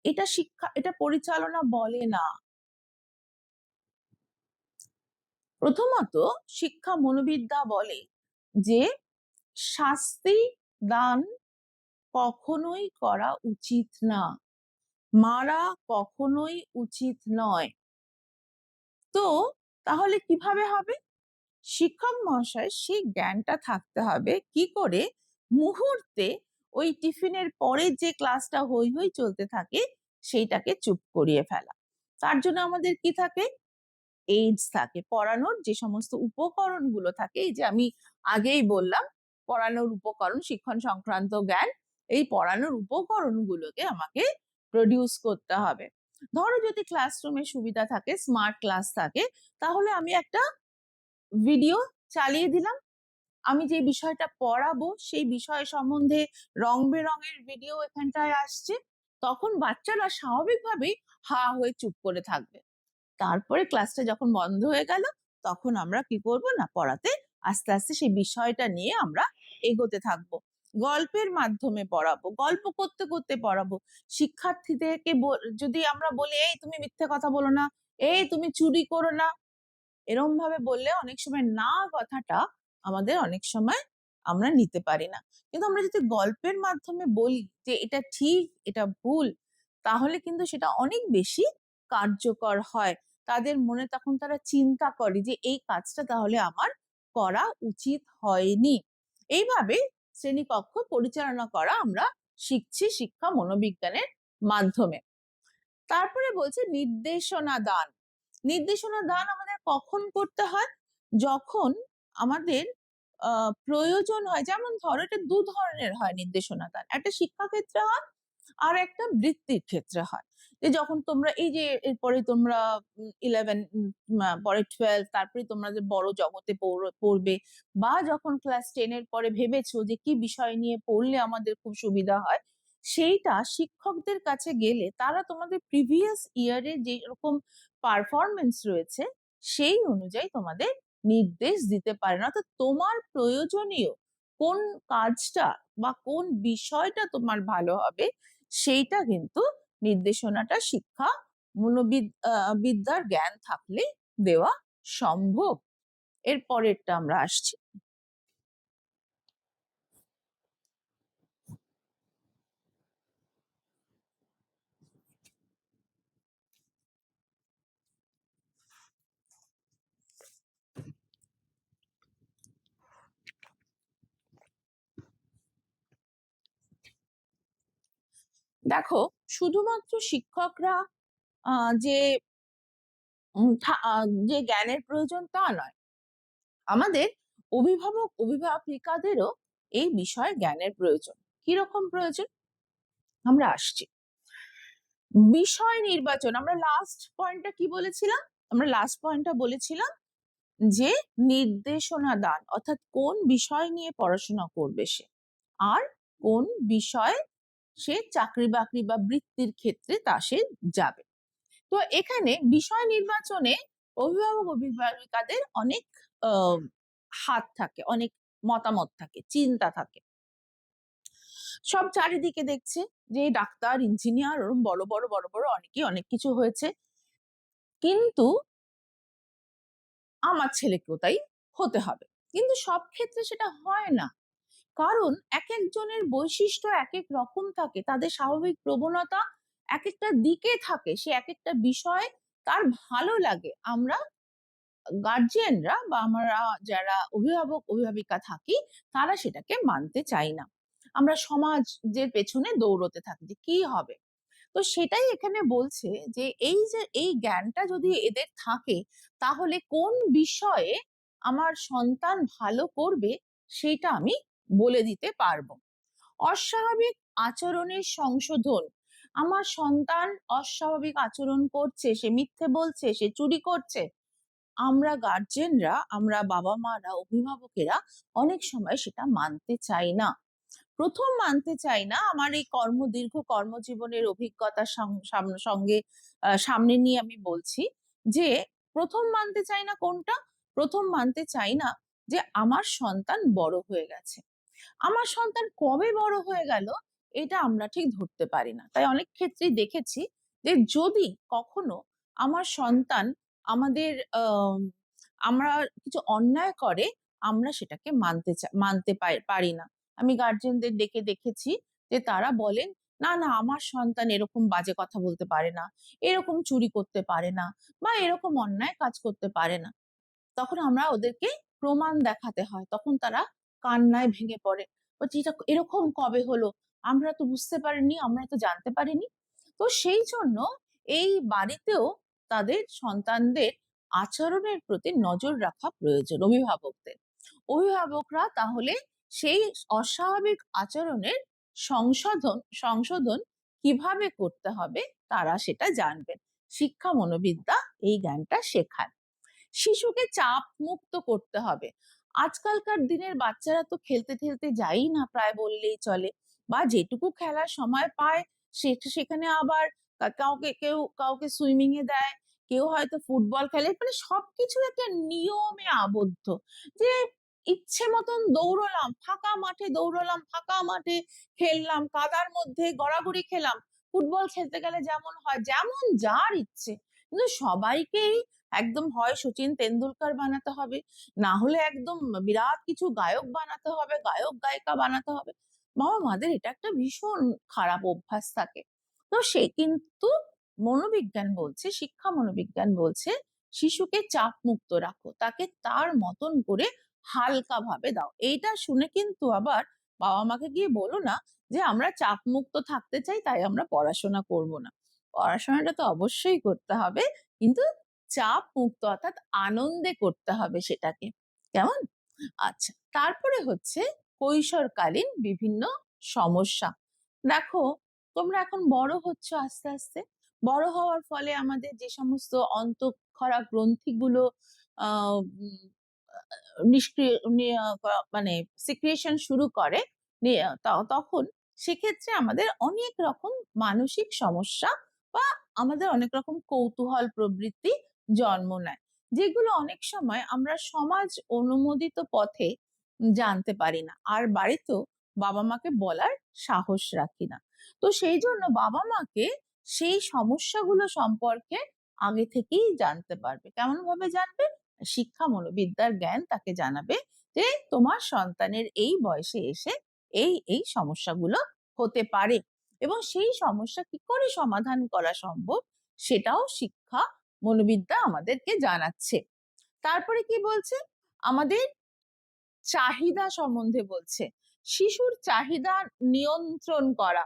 এটা শিক্ষা, এটা পরিচালনা বলে না। প্রথমত শিক্ষা মনোবিদ্যা বলে যে শাস্তি দান কখনোই করা উচিত না, মারা কখনোই উচিত নয়। তো তাহলে কিভাবে হবে? শিক্ষক মহাশয় সেই জ্ঞানটা থাকতে হবে কি করে মুহূর্তে ওই টিফিনের পরে যে ক্লাসটা হই হই চলতে থাকে সেইটাকে চুপ করিয়ে ফেলা। তার জন্য আমাদের কি থাকে? এইডস থাকে, পড়ানোর যে সমস্ত উপকরণগুলো থাকে, এই যে আমি আগেই বললাম পড়ানোর উপকরণ, শিক্ষণ সংক্রান্ত জ্ঞান, এই পড়ানোর উপকরণগুলোকে আমাকে প্রডিউস করতে হবে। ধরো যদি ক্লাসরুমে সুবিধা থাকে, স্মার্ট ক্লাস থাকে, তাহলে আমি একটা ভিডিও চালিয়ে দিলাম, আমি যে বিষয়টা পড়াবো সেই বিষয় সম্বন্ধে রং বেরঙের ভিডিও এখানটায় আসছে, তখন বাচ্চারা স্বাভাবিকভাবেই হা হয়ে চুপ করে থাকবে। তারপরে ক্লাসটা যখন বন্ধ হয়ে গেল, তখন আমরা কি করব না, পড়াতে আস্তে আস্তে সেই বিষয়টা নিয়ে আমরা এগোতে থাকবো। গল্পের মাধ্যমে পড়াবো, গল্প করতে করতে পড়াবো। শিক্ষার্থীদেরকে যদি আমরা বলি এই তুমি মিথ্যে কথা বলো না, এই তুমি চুরি করো না, এরম ভাবে বললে অনেক সময় না কথাটা আমাদের অনেক সময় আমরা নিতে পারি না। কিন্তু আমরা যদি গল্পের মাধ্যমে বলি যে এটা ঠিক এটা ভুল, তাহলে কিন্তু সেটা অনেক বেশি কার্যকর হয়। তাদের মনে তখন তারা চিন্তা করে যে এই কাজটা তাহলে আমার করা উচিত হয়নি। এইভাবে শ্রেণীকক্ষ পরিচালনা করা আমরা শিখছি শিক্ষা মনোবিজ্ঞানের মাধ্যমে। তারপরে বলছে নির্দেশনা দান। নির্দেশনা দান আমাদের কখন করতে হয়? যখন আমাদের প্রয়োজন হয়। যেমন ধরো এটা দু ধরনের হয় নির্দেশনা দান, একটা শিক্ষাক্ষেত্রে হয় আর একটা বৃত্তির ক্ষেত্রে হয়। যে যখন তোমরা এই যে এরপরে তোমরা 11 পরে 12, তারপরে তোমরা যে বড় জগতে পড়বে, বা যখন ক্লাস 10 এর পরে ভেবেছো যে কি বিষয় নিয়ে পড়লে আমাদের খুব সুবিধা হয়, সেইটা শিক্ষকদের কাছে গেলে তারা তোমাদের প্রিভিয়াস ইয়ারে যে রকম পারফরমেন্স রয়েছে সেই অনুযায়ী তোমাদের নির্দেশ দিতে পারে না। অর্থাৎ তোমার প্রয়োজনীয় কোন কাজটা বা কোন বিষয়টা তোমার ভালো হবে সেইটা কিন্তু নির্দেশনাটা শিক্ষা বিদ্যার জ্ঞান থাকলে দেওয়া সম্ভব। এর পরেরটা আমরা আসছি। দেখো, শুধুমাত্র শিক্ষকরা যে যে জ্ঞানের প্রয়োজন তা নয়, আমাদের অভিভাবক অভিভাবিকাদেরও এই বিষয়ে জ্ঞানের প্রয়োজন। কিরকম প্রয়োজন আমরা আসছি। বিষয় নির্বাচন, আমরা লাস্ট পয়েন্টটা কি বলেছিলাম? আমরা লাস্ট পয়েন্টটা বলেছিলাম যে নির্দেশনা দান, অর্থাৎ কোন বিষয় নিয়ে পড়াশোনা করবে সে, আর কোন বিষয় সে চাকরি বাকরি বা বৃত্তির ক্ষেত্রে তা সে যাবে। তো এখানে বিষয় নির্বাচনে অভিভাবক অভিভাবিকাদের অনেক হাত থাকে, অনেক মতামত থাকে, চিন্তা থাকে। সব চারিদিকে দেখছে যে ডাক্তার ইঞ্জিনিয়ার ওরকম বড় বড় বড় বড় অনেকেই অনেক কিছু হয়েছে, কিন্তু আমার ছেলেকেও তাই হতে হবে। কিন্তু সব ক্ষেত্রে সেটা হয় না, কারণ এক একজনের বৈশিষ্ট্য এক এক রকম থাকে, তাদের স্বাভাবিক প্রবণতা এক একটা দিকে থাকে, সে এক একটা বিষয় তার ভালো লাগে। আমরা গার্জিয়ানরা বা আমরা যারা অভিভাবক অভিভাবিকা থাকি, তারা সেটাকে মানতে চাই না, আমরা সমাজের পেছনে দৌড়তে থাকি যে কি হবে। তো সেটাই এখানে বলছে যে এই যে এই জ্ঞানটা যদি এদের থাকে, তাহলে কোন বিষয়ে আমার সন্তান ভালো করবে সেটা আমি বলে দিতে পারবো। অস্বাভাবিক আচরণের সংশোধন, আমার সন্তান অস্বাভাবিক আচরণ করছে, সে মিথ্যে বলছে, সে চুরি করছে, আমরা গার্জেনরা, আমরা বাবা মারা অভিভাবকেরা অনেক সময় সেটা মানতে চাই না। প্রথম মানতে চাই না, আমার এই দীর্ঘ কর্মজীবনের অভিজ্ঞতার সঙ্গে সামনে নিয়ে আমি বলছি যে প্রথম মানতে চাই না কোনটা? প্রথম মানতে চাই না যে আমার সন্তান বড় হয়ে গেছে। আমার সন্তান কবে বড় হয়ে গেল এটা আমরা ঠিক ধরতে পারি না। তাই অনেক ক্ষেত্রেই দেখেছি যে যদি কখনো আমার সন্তান আমাদের আমরা কিছু অন্যায় করে, আমরা সেটাকে মানতে পারি না। আমি গার্জেনদের ডেকে দেখেছি যে তারা বলেন, না না আমার সন্তান এরকম বাজে কথা বলতে পারে না, এরকম চুরি করতে পারে না, বা এরকম অন্যায় কাজ করতে পারে না। তখন আমরা ওদেরকে প্রমাণ দেখাতে হয়, তখন তারা কান্নায় ভেঙে পড়ে, বলছে এটা এরকম কবে হলো, আমরা তো বুঝতে পারিনি, আমরা তো জানতে পারিনি। তো সেই জন্য এই বাড়িতেও তাদের সন্তানদের আচরণের প্রতি নজর রাখা প্রয়োজন অভিভাবকদের। অভিভাবকরা তাহলে সেই অস্বাভাবিক আচরণের সংশোধন সংশোধন কিভাবে করতে হবে তারা সেটা জানবেন। শিক্ষা মনোবিদ্যা এই জ্ঞানটা শেখায়। শিশুকে চাপ মুক্ত করতে হবে। আজকালকার দিনের বাচ্চারা তো খেলতে খেলতে যায়ই না প্রায় বললেই চলে, বা যেটুকু খেলার সময় পায় সেখানে আবার কাউকে সুইমিং এ দেয়, কেউ হয়তো ফুটবল খেলে, মানে সবকিছু একটা নিয়মে আবদ্ধ। যে ইচ্ছে মতন দৌড়লাম ফাঁকা মাঠে, দৌড়লাম ফাঁকা মাঠে, খেললাম কাদার মধ্যে, গড়াগড়ি খেলাম। ফুটবল খেলতে গেলে যেমন হয়, যেমন যার ইচ্ছে, কিন্তু সবাইকেই একদম হয় সচিন তেন্ডুলকার বানাতে হবে, না হলে একদম বিরাট কিছু গায়ক বানাতে হবে, গায়ক গায়িকা বানাতে হবে। বাবা মাদের এটা একটা ভীষণ খারাপ অভ্যাস থাকে। তো সে কিন্তু মনোবিজ্ঞান বলছে, শিক্ষা মনোবিজ্ঞান বলছে শিশুকে চাপ মুক্ত রাখো, তাকে তার মতন করে হালকা ভাবে দাও। এইটা শুনে কিন্তু আবার বাবা মাকে গিয়ে বলো না যে আমরা চাপ মুক্ত থাকতে চাই তাই আমরা পড়াশোনা করব না। পড়াশোনাটা তো অবশ্যই করতে হবে, কিন্তু চাপ মুক্ত অর্থাৎ আনন্দে করতে হবে সেটাকে। কেমন? আচ্ছা, তারপরে হচ্ছে কৈশোরকালীন বিভিন্ন সমস্যা। দেখো, তোমরা এখন বড় হচ্ছ আস্তে আস্তে, বড় হওয়ার ফলে আমাদের যে সমস্ত অন্তঃক্ষরা গ্রন্থিগুলো আহ উম, নিষ্ক্রিয় মানে সিক্রিয়েশন শুরু করে, তখন সেক্ষেত্রে আমাদের অনেক রকম মানসিক সমস্যা বা আমাদের অনেক রকম কৌতূহল প্রবৃত্তি জন্ম নেয়, যেগুলো অনেক সময় আমরা সমাজ অনুমোদিত পথে জানতে পারি না, আর বাড়িতেও বাবা মাকে বলার সাহস রাখি না। তো সেই জন্য বাবা মাকে সেই সমস্যাগুলো সম্পর্কে আগে থেকেই জানতে পারবে। কেমন ভাবে জানবে? শিক্ষা মনোবিদ্যার জ্ঞান তাকে জানাবে যে তোমার সন্তানের এই বয়সে এসে এই এই সমস্যাগুলো হতে পারে, এবং সেই সমস্যা কি করে সমাধান করা সম্ভব সেটাও শিক্ষা মনোবিদ্যা আমাদেরকে জানাচ্ছে। তারপরে কি বলছে? আমাদের চাহিদা সম্বন্ধে বলছে, শিশুর চাহিদা নিয়ন্ত্রণ করা।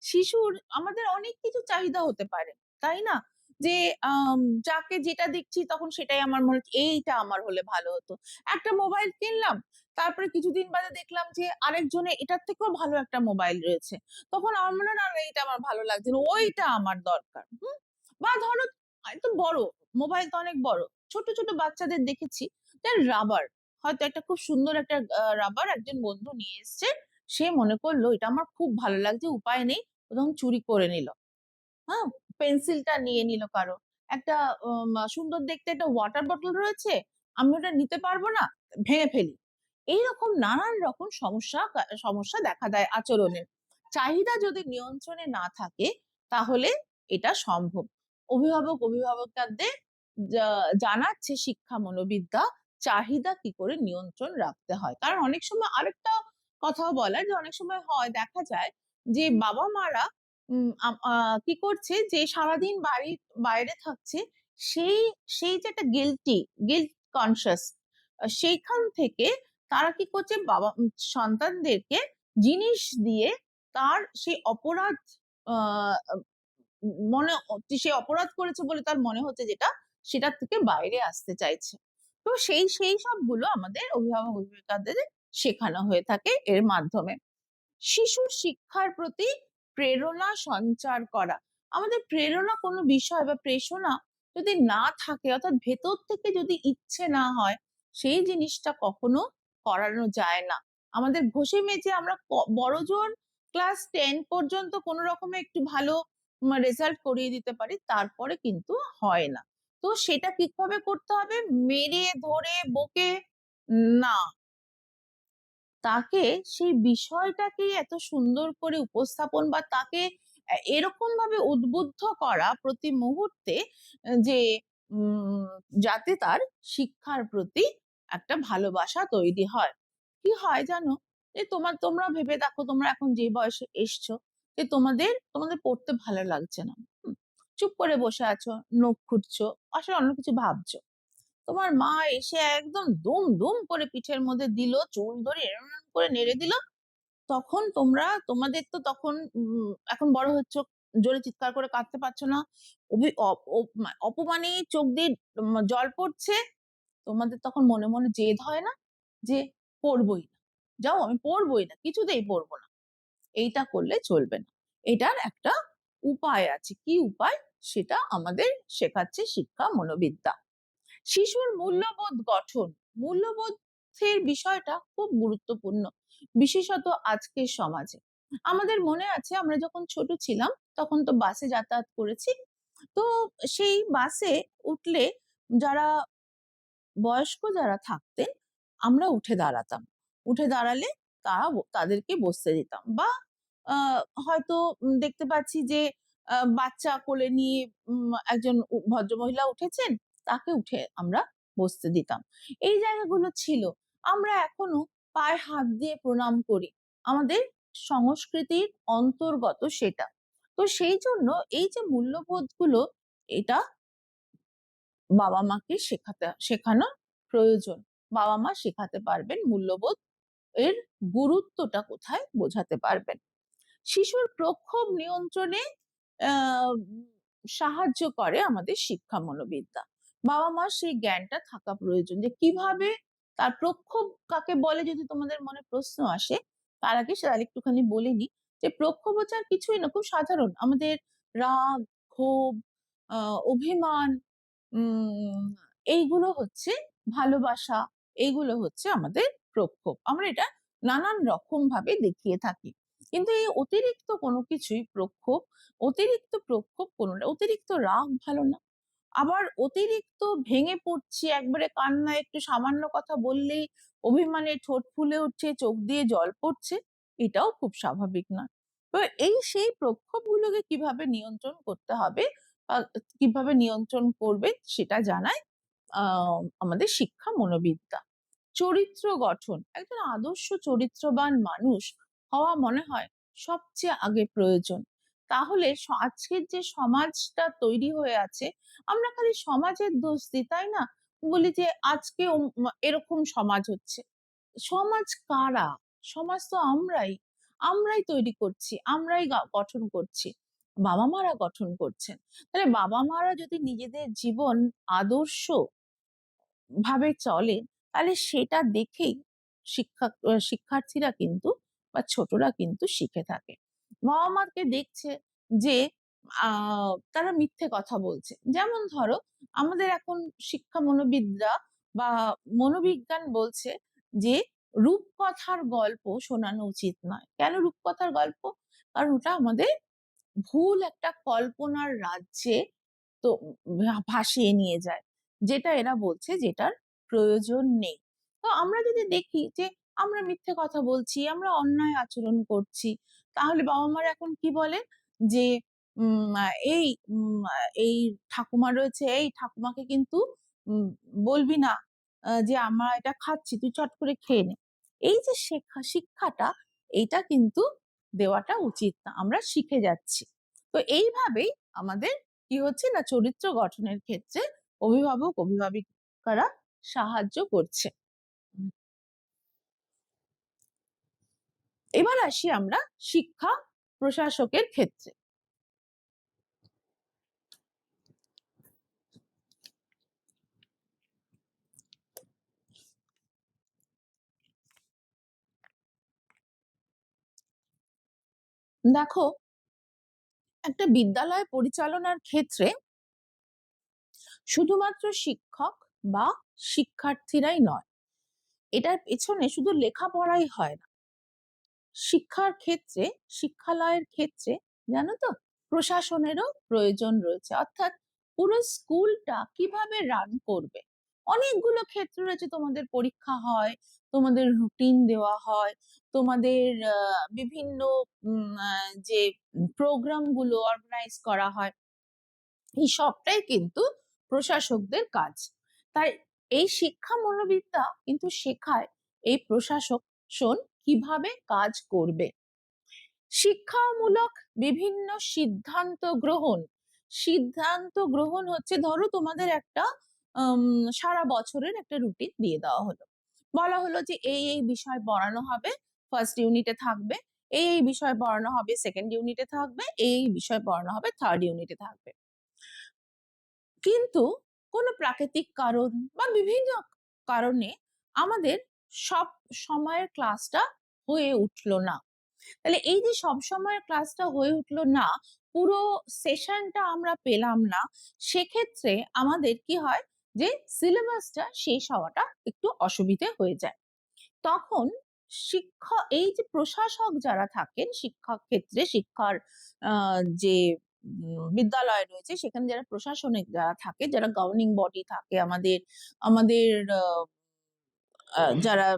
শিশুর আমাদের অনেক কিছু চাহিদা হতে পারে, তাই না? যে যাকে যেটা দেখছি তখন সেটাই আমার মনে হচ্ছে এইটা আমার হলে ভালো হতো। একটা মোবাইল কিনলাম, তারপরে কিছুদিন বাদে দেখলাম যে আরেকজনে এটার থেকেও ভালো একটা মোবাইল রয়েছে, তখন আমার মনে হয় না এইটা আমার ভালো লাগছে না, ওইটা আমার দরকার। বা ধরো একটু বড় মোবাইল তো অনেক বড়, ছোট ছোট বাচ্চাদের দেখেছি রাবার, হয়তো একটা খুব সুন্দর একটা রাবার একজন বন্ধু নিয়ে এসছে, সে মনে করলো এটা আমার খুব ভালো লাগছে, উপায় নেই, তখন চুরি করে নিল। হ্যাঁ, পেন্সিলটা নিয়ে নিল কারো, একটা সুন্দর দেখতে একটা ওয়াটার বটল রয়েছে, আমি ওটা নিতে পারবো না, ভেঙে ফেলি। এইরকম নানান রকম সমস্যা দেখা দেয় আচরণের। চাহিদা যদি নিয়ন্ত্রণে না থাকে তাহলে এটা সম্ভব। অভিভাবকদের জানাচ্ছে শিক্ষা মনোবিদ্যা চাহিদা কি করে নিয়ন্ত্রণ রাখতে হয়। কারণ অনেক সময় আরেকটা কথাও বলার, যে অনেক সময় হয় দেখা যায় যে বাবা মারা কি করছে, যে সারাদিন বাইরে থাকছে, সেই সেই যে একটা গিল্ট কনসিয়াস, সেইখান থেকে তারা কি করছে, সন্তানদেরকে জিনিস দিয়ে তার সেই অপরাধ আহ মনে, সে অপরাধ করেছে বলে তার মনে হচ্ছে যেটা, সেটার থেকে বাইরে আসতে চাইছে। তো সেই সবগুলো আমাদের অভিভাবকদের শেখানো হয়ে থাকে এর মাধ্যমে। শিশুর শিক্ষার প্রতি প্রেরণা সঞ্চার করা। আমাদের প্রেরণা কোনো বিষয় বা প্রেরণা যদি না থাকে, অর্থাৎ ভেতর থেকে যদি ইচ্ছে না হয়, সেই জিনিসটা কখনো করানো যায় না। আমাদের ঘষে মেজে আমরা বড়জোর ক্লাস 10 পর্যন্ত কোনো রকমে একটু ভালো রেজাল্ট করিয়ে দিতে পারি, তারপরে কিন্তু হয় না। তো সেটা কিভাবে করতে হবে? মেরে ধরে বকে না, তাকে সেই বিষয়টাকে এত সুন্দর করে উপস্থাপন বা তাকে এরকম ভাবে উদ্বুদ্ধ করা প্রতি মুহূর্তে, যে উম যাতে তার শিক্ষার প্রতি একটা ভালোবাসা তৈরি হয়। কি হয় জানো, যে তোমরা ভেবে দেখো, তোমরা এখন যে বয়সে এসছো, যে তোমাদের তোমাদের পড়তে ভালো লাগছে না, চুপ করে বসে আছো, নখ খুঁটছো, আসলে অন্য কিছু ভাবছো। তোমার মা এসে একদম দুম দুম করে পিঠের মধ্যে দিল, চুল ধরে এরম এরম করে নেড়ে দিল। তখন তোমাদের তো তখন এখন বড় হচ্ছ, জোরে চিৎকার করে কাঁদতে পারছো না, অপমানে চোখ দিয়ে জল পড়ছে। তোমাদের তখন মনে মনে জেদ হয় না যে পড়বই না, যাও আমি পড়বই না, কিছুতেই পড়বো না। এইটা করলে চলবে না। এটার একটা উপায় আছে। কি উপায়? সেটা আমাদের শেখাচ্ছে শিক্ষা মনোবিদ্যা। শিশুর মূল্যবোধ গঠন, মূল্যবোধের বিষয়টা খুব গুরুত্বপূর্ণ, বিশেষত আজকের সমাজে। আমাদের মনে আছে আমরা যখন ছোট ছিলাম তখন তো বাসে যাতায়াত করেছি। তো সেই বাসে উঠলে যারা বয়স্ক যারা থাকতেন, আমরা উঠে দাঁড়াতাম। উঠে দাঁড়ালে তাদেরকে বসতে দিতাম, বা হয়তো দেখতে পাচ্ছি যে বাচ্চা কোলে নিয়ে একজন ভদ্রমহিলা উঠেছেন, তাকে উঠে আমরা বসতে দিতাম। এই জায়গাগুলো ছিল। আমরা এখনো পায়ে হাত দিয়ে প্রণাম করি, আমাদের সংস্কৃতির অন্তর্গত সেটা। তো সেই জন্য এই যে মূল্যবোধ গুলো, এটা বাবা মাকে শেখানো প্রয়োজন। বাবা মা শেখাতে পারবেন, মূল্যবোধ এর গুরুত্বটা কোথায় বোঝাতে পারবেন। শিশুর প্রক্ষোভ নিয়ন্ত্রণে আহ সাহায্য করে আমাদের শিক্ষা মনোবিদ্যা। বাবা মা সেই জ্ঞানটা থাকা প্রয়োজন যে কিভাবে তার প্রক্ষোভ কাকে বলে। যদি তোমাদের মনে প্রশ্ন আসে, তার আগে সেটা একটুখানি বলে নি যে প্রক্ষোভ হচ্ছে আর কিছুই না, খুব সাধারণ আমাদের রাগ, ক্ষোভ, অভিমান, উম এইগুলো হচ্ছে ভালোবাসা, এইগুলো হচ্ছে আমাদের প্রক্ষোভ। আমরা এটা নানান রকম ভাবে দেখিয়ে থাকি। কিন্তু এই অতিরিক্ত কোনো কিছুই প্রক্ষোভ, অতিরিক্ত প্রক্ষোভ কোনোটা, অতিরিক্ত রাগ ভালো না। আবার অতিরিক্ত ভেঙে পড়ছি, একবারে কান্নায় একটু সামান্য কথা বললেই অভিমানে ঠোঁট ফুলে উঠছে, চোখ দিয়ে জল পড়ছে, এটাও খুব স্বাভাবিক না। তো এই সেই প্রক্ষোভ গুলোকে কিভাবে নিয়ন্ত্রণ করতে হবে, কিভাবে নিয়ন্ত্রণ করবে, সেটা জানায় আমাদের শিক্ষা মনোবিদ্যা। চরিত্র গঠন, একজন আদর্শ চরিত্রবান মানুষ হওয়া মনে হয় সবচেয়ে আগে প্রয়োজন। তাহলে আজকের যে সমাজটা তৈরি হয়ে আছে, আমরা খালি সমাজের দোষ দিই, তাই না? বলি যে আজকে এরকম সমাজ হচ্ছে। সমাজ কারা? সমাজ তো আমরাই, আমরাই তৈরি করছি, আমরাই গঠন করছি। বাবা মারা গঠন করছেন। তাহলে বাবা মারা যদি নিজেদের জীবন আদর্শ ভাবে চলে, তাহলে সেটা দেখেই শিক্ষার্থীরা কিন্তু বা ছোটরা কিন্তু শিখে থাকে। বাবা মাকে দেখছে যে তারা মিথ্যে কথা বলছে। যেমন ধরো, আমাদের এখন শিক্ষা মনোবিদ্যা বা মনোবিজ্ঞান বলছে যে রূপকথার গল্প শোনানো উচিত নয়। কেন রূপকথার গল্প? কারণ ওটা আমাদের ভুল একটা কল্পনার রাজ্যে তো ভাসিয়ে নিয়ে যায়, যেটা এরা বলছে যেটার প্রয়োজন নেই। তো আমরা যদি দেখি যে আমরা মিথ্যে কথা বলছি, আমরা অন্যায় আচরণ করছি, তাহলে বাবা মারা এখন কি বলে যে এই এই ঠাকুমা রয়েছে, এই ঠাকুমাকে কিন্তু বলবি না যে আমরা এটা খাচ্ছি, তুই চট করে খেয়ে নে। এই যে শিক্ষাটা, এইটা কিন্তু দেওয়াটা উচিত না, আমরা শিখে যাচ্ছি। তো এইভাবেই আমাদের কি হচ্ছে না, চরিত্র গঠনের ক্ষেত্রে অভিভাবক অভিভাবিকারা সাহায্য করছে। এবার আসি আমরা শিক্ষা প্রশাসকের ক্ষেত্রে। দেখো, একটা বিদ্যালয় পরিচালনার ক্ষেত্রে শুধুমাত্র শিক্ষক বা শিক্ষার্থীরাই নয়, এটার পেছনে শুধু লেখাপড়াই হয় না। শিক্ষার ক্ষেত্রে, শিক্ষালয়ের ক্ষেত্রে, জানো তো, প্রশাসনেরও প্রয়োজন রয়েছে। অর্থাৎ পুরো স্কুলটা কিভাবে রান করবে। অনেকগুলো ক্ষেত্র রয়েছে, তোমাদের পরীক্ষা হয়, তোমাদের রুটিন দেওয়া হয়, তোমাদের বিভিন্ন যে প্রোগ্রাম গুলো অর্গানাইজ করা হয়, এই সবটাই কিন্তু প্রশাসকদের কাজ। তাই এই শিক্ষা মনোবিদ্যা কিন্তু শেখায় এই প্রশাসন কিভাবে কাজ করবে। শিক্ষামূলক বিভিন্ন সিদ্ধান্ত গ্রহণ হচ্ছে, ধরো তোমাদের একটা সারা বছরের একটা রুটিন দিয়ে দেওয়া হলো, বলা হলো যে এই বিষয় পড়ানো হবে, ফার্স্ট ইউনিটে থাকবে, এই বিষয় পড়ানো হবে, সেকেন্ড ইউনিটে থাকবে, এই বিষয় পড়ানো হবে, থার্ড ইউনিটে থাকবে। কিন্তু কোনো প্রাকৃতিক কারণ বা বিভিন্ন কারণে আমাদের সব সময়ের ক্লাসটা হয়ে উঠলো না। তাহলে এই যে সব সময়ের ক্লাসটা হয়ে উঠলো না, পুরো সেশনটা আমরা পেলাম না, সেক্ষেত্রে আমাদের কি হয় যে সিলেবাসটা শেষ হওয়াটা একটু অসুবিধে হয়ে যায়। তখন এই যে প্রশাসক যারা থাকেন শিক্ষা ক্ষেত্রে, শিক্ষার যে বিদ্যালয় রয়েছে সেখানে যারা প্রশাসনিক যারা থাকে, যারা গভর্নিং বডি থাকে, আমাদের আমাদের যারা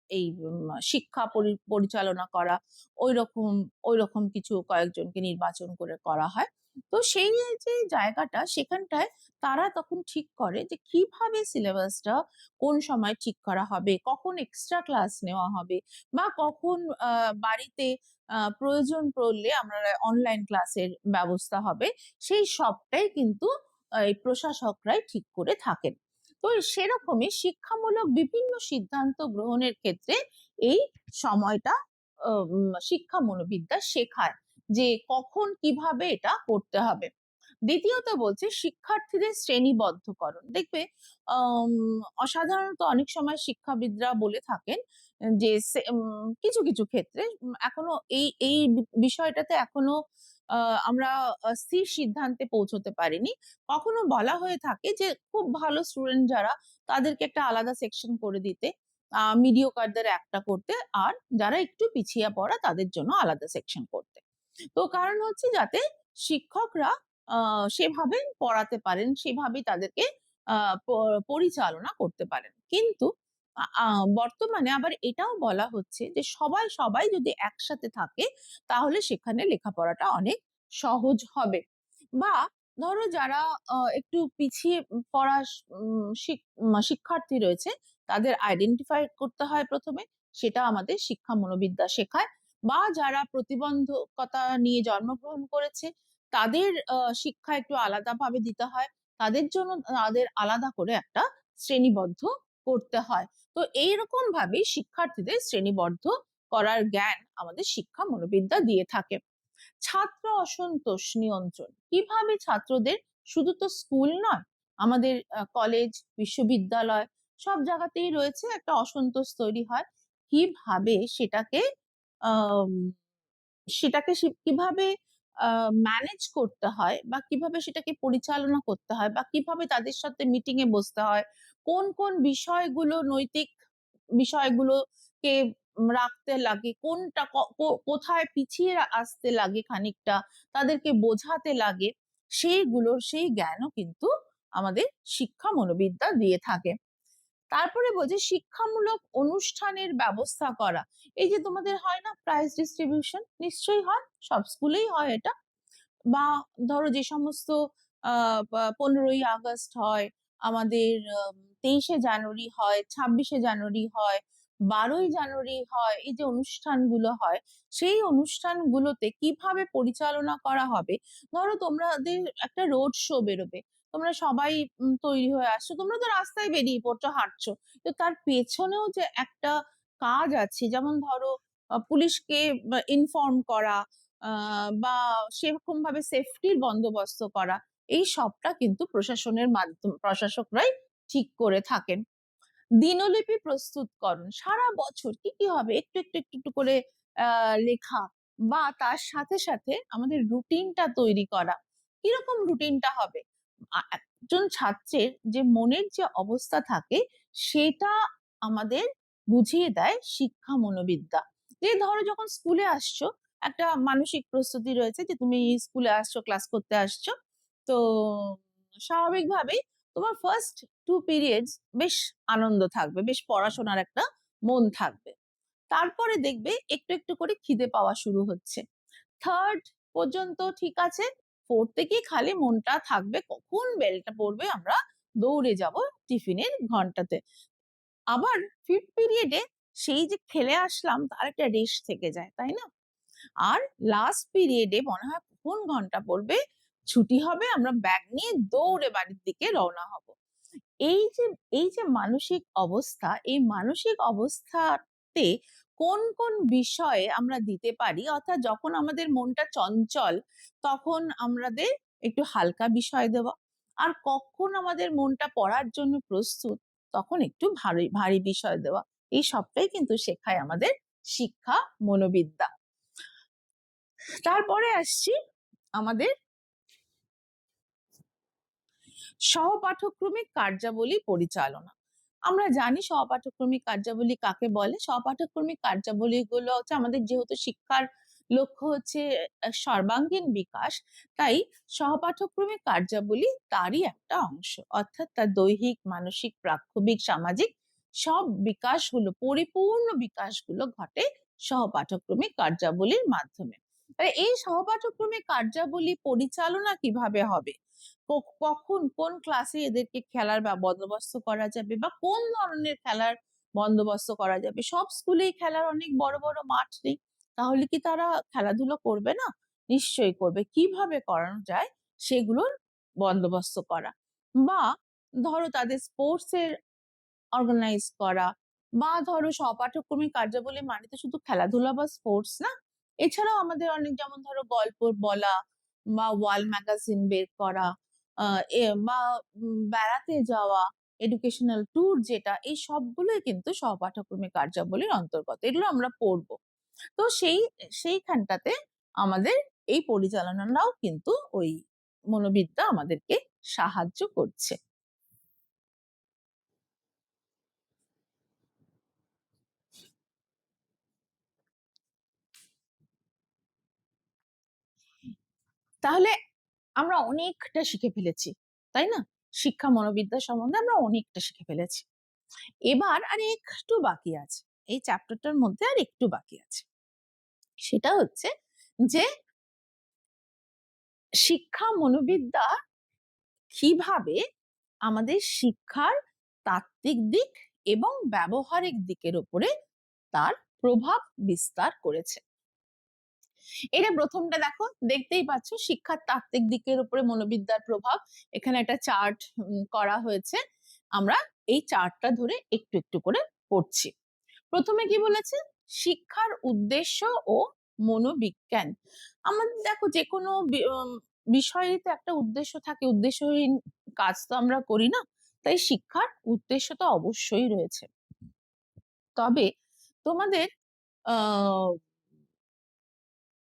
এই শিক্ষা পরিচালনা করা, ওই রকম কিছু কয়েকজনকে নির্বাচন করে করা হয়। তো সেই যে জায়গাটা, সেখানটায় তারা তখন ঠিক করে যে কিভাবে সিলেবাসটা কোন সময় ঠিক করা হবে, কখন এক্সট্রা ক্লাস নেওয়া হবে, বা কখন বাড়িতে প্রয়োজন পড়লে আমরা অনলাইন ক্লাসের ব্যবস্থা হবে, সেই সবটাই কিন্তু এই প্রশাসকরাই ঠিক করে থাকেন। তো সেরকমই শিক্ষামূলক বিভিন্ন সিদ্ধান্ত গ্রহণের ক্ষেত্রে এই সময়টা শিক্ষা মনোবিদ্যা শেখায় যে কখন কিভাবে এটা করতে হবে। দ্বিতীয়ত বলছে শিক্ষার্থীদের শ্রেণীবদ্ধকরণ। দেখবে অসাধারণত অনেক সময় শিক্ষাবিদরা বলে থাকেন যে কিছু কিছু ক্ষেত্রে এখনো এই বিষয়টাতে এখনো আমরা স্থির সিদ্ধান্তে পৌঁছতে পারিনি। কখনো বলা হয়ে থাকে যে খুব ভালো স্টুডেন্ট যারা, তাদেরকে একটা আলাদা সেকশন করে দিতে, মিডিওকারদের একটা করতে, আর যারা একটু পিছিয়ে পড়া তাদের জন্য আলাদা সেকশন করতে। তো কারণ হচ্ছে যাতে শিক্ষকরা সেভাবে পড়াতে পারেন, সেভাবেই তাদেরকে পরিচালনা করতে পারেন। কিন্তু বর্তমানে আবার এটাও বলা হচ্ছে যে সবাই যদি একসাথে থাকে তাহলে সেখানে লেখাপড়াটা অনেক সহজ হবে। বা ধরো যারা একটু পিছিয়ে পড়া শিক্ষার্থী রয়েছে, তাদের আইডেন্টিফাই করতে হয় প্রথমে, সেটা আমাদের শিক্ষা মনোবিদ্যা শেখায়। বা যারা প্রতিবন্ধকতা নিয়ে জন্মগ্রহণ করেছে, তাদের শিক্ষা একটু আলাদাভাবে দিতে হয়, তাদের জন্য তাদের আলাদা করে একটা শ্রেণীবদ্ধ করতে হয়। তো এইরকম ভাবে শিক্ষার্থীদের শ্রেণীবদ্ধ করার জ্ঞান আমাদের শিক্ষা মনোবিদ্যা দিয়ে থাকে। ছাত্র অসন্তোষ নিয়ন্ত্রণ, কিভাবে ছাত্রদের, শুধু তো স্কুল নয়, আমাদের কলেজ, বিশ্ববিদ্যালয়, সব জায়গাতেই রয়েছে একটা অসন্তোষ তৈরি হয়, কিভাবে আহ কিভাবে ম্যানেজ করতে হয়, বা কিভাবে সেটাকে পরিচালনা করতে হয়, বা কিভাবে তাদের সাথে মিটিং এ বসতে হয়, কোন কোন বিষয়গুলো নৈতিক বিষয়গুলোকে রাখতে লাগে, কোনটা কোথায় পিছিয়ে আসতে লাগে, খানিকটা তাদেরকে বোঝাতে লাগে, সেই জ্ঞানও কিন্তু আমাদের শিক্ষা মনোবিদ্যা দিয়ে থাকে। তারপরে বলছে শিক্ষামূলক অনুষ্ঠানের ব্যবস্থা করা। এই যে তোমাদের হয় না প্রাইজ ডিস্ট্রিবিউশন, নিশ্চয়ই হয়, সব স্কুলেই হয় এটা। বা ধরো যে সমস্ত 15ই আগস্ট হয়, আমাদের 23শে জানুয়ারি হয়, 26শে জানুয়ারি হয়, 12ই জানুয়ারি হয়, এই যে অনুষ্ঠানগুলো হয়, সেই অনুষ্ঠানগুলোতে কিভাবে পরিচালনা করা হবে। ধরো তোমাদের একটা রোড শো বেরোবে, তোমরা সবাই তৈরি হয়ে আসছো, তোমরা তো রাস্তায় বেরিয়ে পড়ছো, হাঁটছো, তো তার পেছনেও যে একটা কাজ আছে, যেমন ধরো পুলিশকে ইনফর্ম করা, বা সেরকম ভাবে সেফটির বন্দোবস্ত করা, এই সবটা কিন্তু প্রশাসকরাই ঠিক করে থাকেন। দিনলিপি প্রস্তুতকরণ, সারা বছর কি কি হবে একটু একটু একটু একটু করে লেখা, বা তার সাথে সাথে আমাদের রুটিনটা তৈরি করা। কিরকম রুটিনটা হবে, একজন ছাত্রের যে মনের যে অবস্থা থাকে, সেটা আমাদের বুঝিয়ে দেয় শিক্ষা মনোবিদ্যা। যে ধরো যখন স্কুলে আসছো, একটা মানসিক প্রস্তুতি রয়েছে যে তুমি স্কুলে আসছো, ক্লাস করতে আসছো, তো স্বাভাবিকভাবেই তোমার ফার্স্ট 2 পিরিয়ডস বেশ আনন্দ থাকবে, বেশ পড়াশোনার একটা মন থাকবে। তারপরে দেখবে একটু একটু করে খিদে পাওয়া শুরু হচ্ছে। থার্ড পর্যন্ত ঠিক আছে, ফোর্থ থেকে খালি মনটা থাকবে কখন বেলটা পড়বে, আমরা দৌড়ে যাব টিফিনের ঘন্টাতে। আবার ফিফথ পিরিয়ডে সেই যে খেলে আসলাম তার একটা রেশ থেকে যায়, তাই না? আর লাস্ট পিরিয়ডে মনে হয় কোন ঘন্টা পড়বে, ছুটি হবে, আমরা ব্যাগ নিয়ে দৌড়ে বাড়ির দিকে রওনা হব। এই যে এই যে মানসিক অবস্থা, এই মানসিক অবস্থাতে কোন কোন বিষয়ে আমরা দিতে পারি, অর্থাৎ যখন আমাদের মনটা চঞ্চল তখন আমাদের একটু হালকা বিষয় দেওয়া, আর কখন আমাদের মনটা পড়ার জন্য প্রস্তুত তখন একটু ভারী ভারী বিষয় দেওয়া। এই সবটাই কিন্তু শেখায় আমাদের শিক্ষা মনোবিদ্যা। তারপরে আসছি আমাদের সহপাঠক্রমিক কার্যাবলী পরিচালনা। আমরা জানি সহপাঠক্রমিক কার্যাবলী কাকে বলে। সহপাঠক্রমিক কার্যাবলী গুলো হচ্ছে আমাদের, যেহেতু শিক্ষার লক্ষ্য হচ্ছে সর্বাঙ্গীন বিকাশ, তাই সহপাঠক্রমিক কার্যাবলী তারই একটা অংশ। অর্থাৎ তার দৈহিক, মানসিক, প্রাক্ষবিক, সামাজিক সব বিকাশগুলো, পরিপূর্ণ বিকাশগুলো ঘটে সহপাঠক্রমিক কার্যাবলীর মাধ্যমে। এই সহপাঠক্রমিক কার্যাবলী পরিচালনা কিভাবে হবে, কখন কোন ক্লাসে এদেরকে খেলার বা বন্দোবস্ত করা যাবে, বা কোন ধরনের খেলার বন্দোবস্ত করা যাবে। সব স্কুলেই খেলার অনেক বড় বড় মাঠ নেই, তাহলে কি তারা খেলাধুলো করবে না? নিশ্চয়ই করবে। কিভাবে করানো যায় সেগুলোর বন্দোবস্ত করা, বা ধরো তাদের স্পোর্টস এর অর্গানাইজ করা, বা ধরো সহপাঠক্রমিক কার্যাবলী মানে তো শুধু খেলাধুলা বা স্পোর্টস না, এছাড়াও আমাদের অনেক, যেমন ধরো গল্প বলা, বা ওয়াল ম্যাগাজিন বের করা, বা বেড়াতে যাওয়া, এডুকেশনাল ট্যুর, যেটা এই সবগুলোই কিন্তু সহপাঠক্রমিক কার্যাবলীর অন্তর্গত। এগুলো আমরা পড়বো। তো সেইখানটাতে আমাদের এই পরিচালনাটাও কিন্তু ওই মনোবিদ্যা আমাদেরকে সাহায্য করছে। তাহলে আমরা অনেকটা শিখে ফেলেছি, তাই না? শিক্ষা মনোবিদ্যা সম্বন্ধে আমরা অনেকটা শিখে ফেলেছি। এবার আর একটু বাকি আছে, এই চ্যাপ্টারটার মধ্যে আর একটু বাকি আছে। সেটা হচ্ছে যে শিক্ষা মনোবিদ্যা কিভাবে আমাদের শিক্ষার তাত্ত্বিক দিক এবং ব্যবহারিক দিকের উপরে তার প্রভাব বিস্তার করেছে। এটা প্রথমটা দেখো, দেখতেই পাচ্ছ শিক্ষার তাত্ত্বিক দিকের উপরে মনোবিদ্যার প্রভাব। এখানে একটা চার্ট করা হয়েছে, আমরা এই চার্টটা ধরে একটু একটু করে পড়ছি। প্রথমে কি বলেছে, শিক্ষার উদ্দেশ্য ও মনোবিজ্ঞান। আমাদের দেখো যে কোনো বিষয়েই তো একটা উদ্দেশ্য থাকে, উদ্দেশ্যহীন কাজ তো আমরা করি না, তাই শিক্ষার উদ্দেশ্য তো অবশ্যই রয়েছে। তবে তোমাদের আহ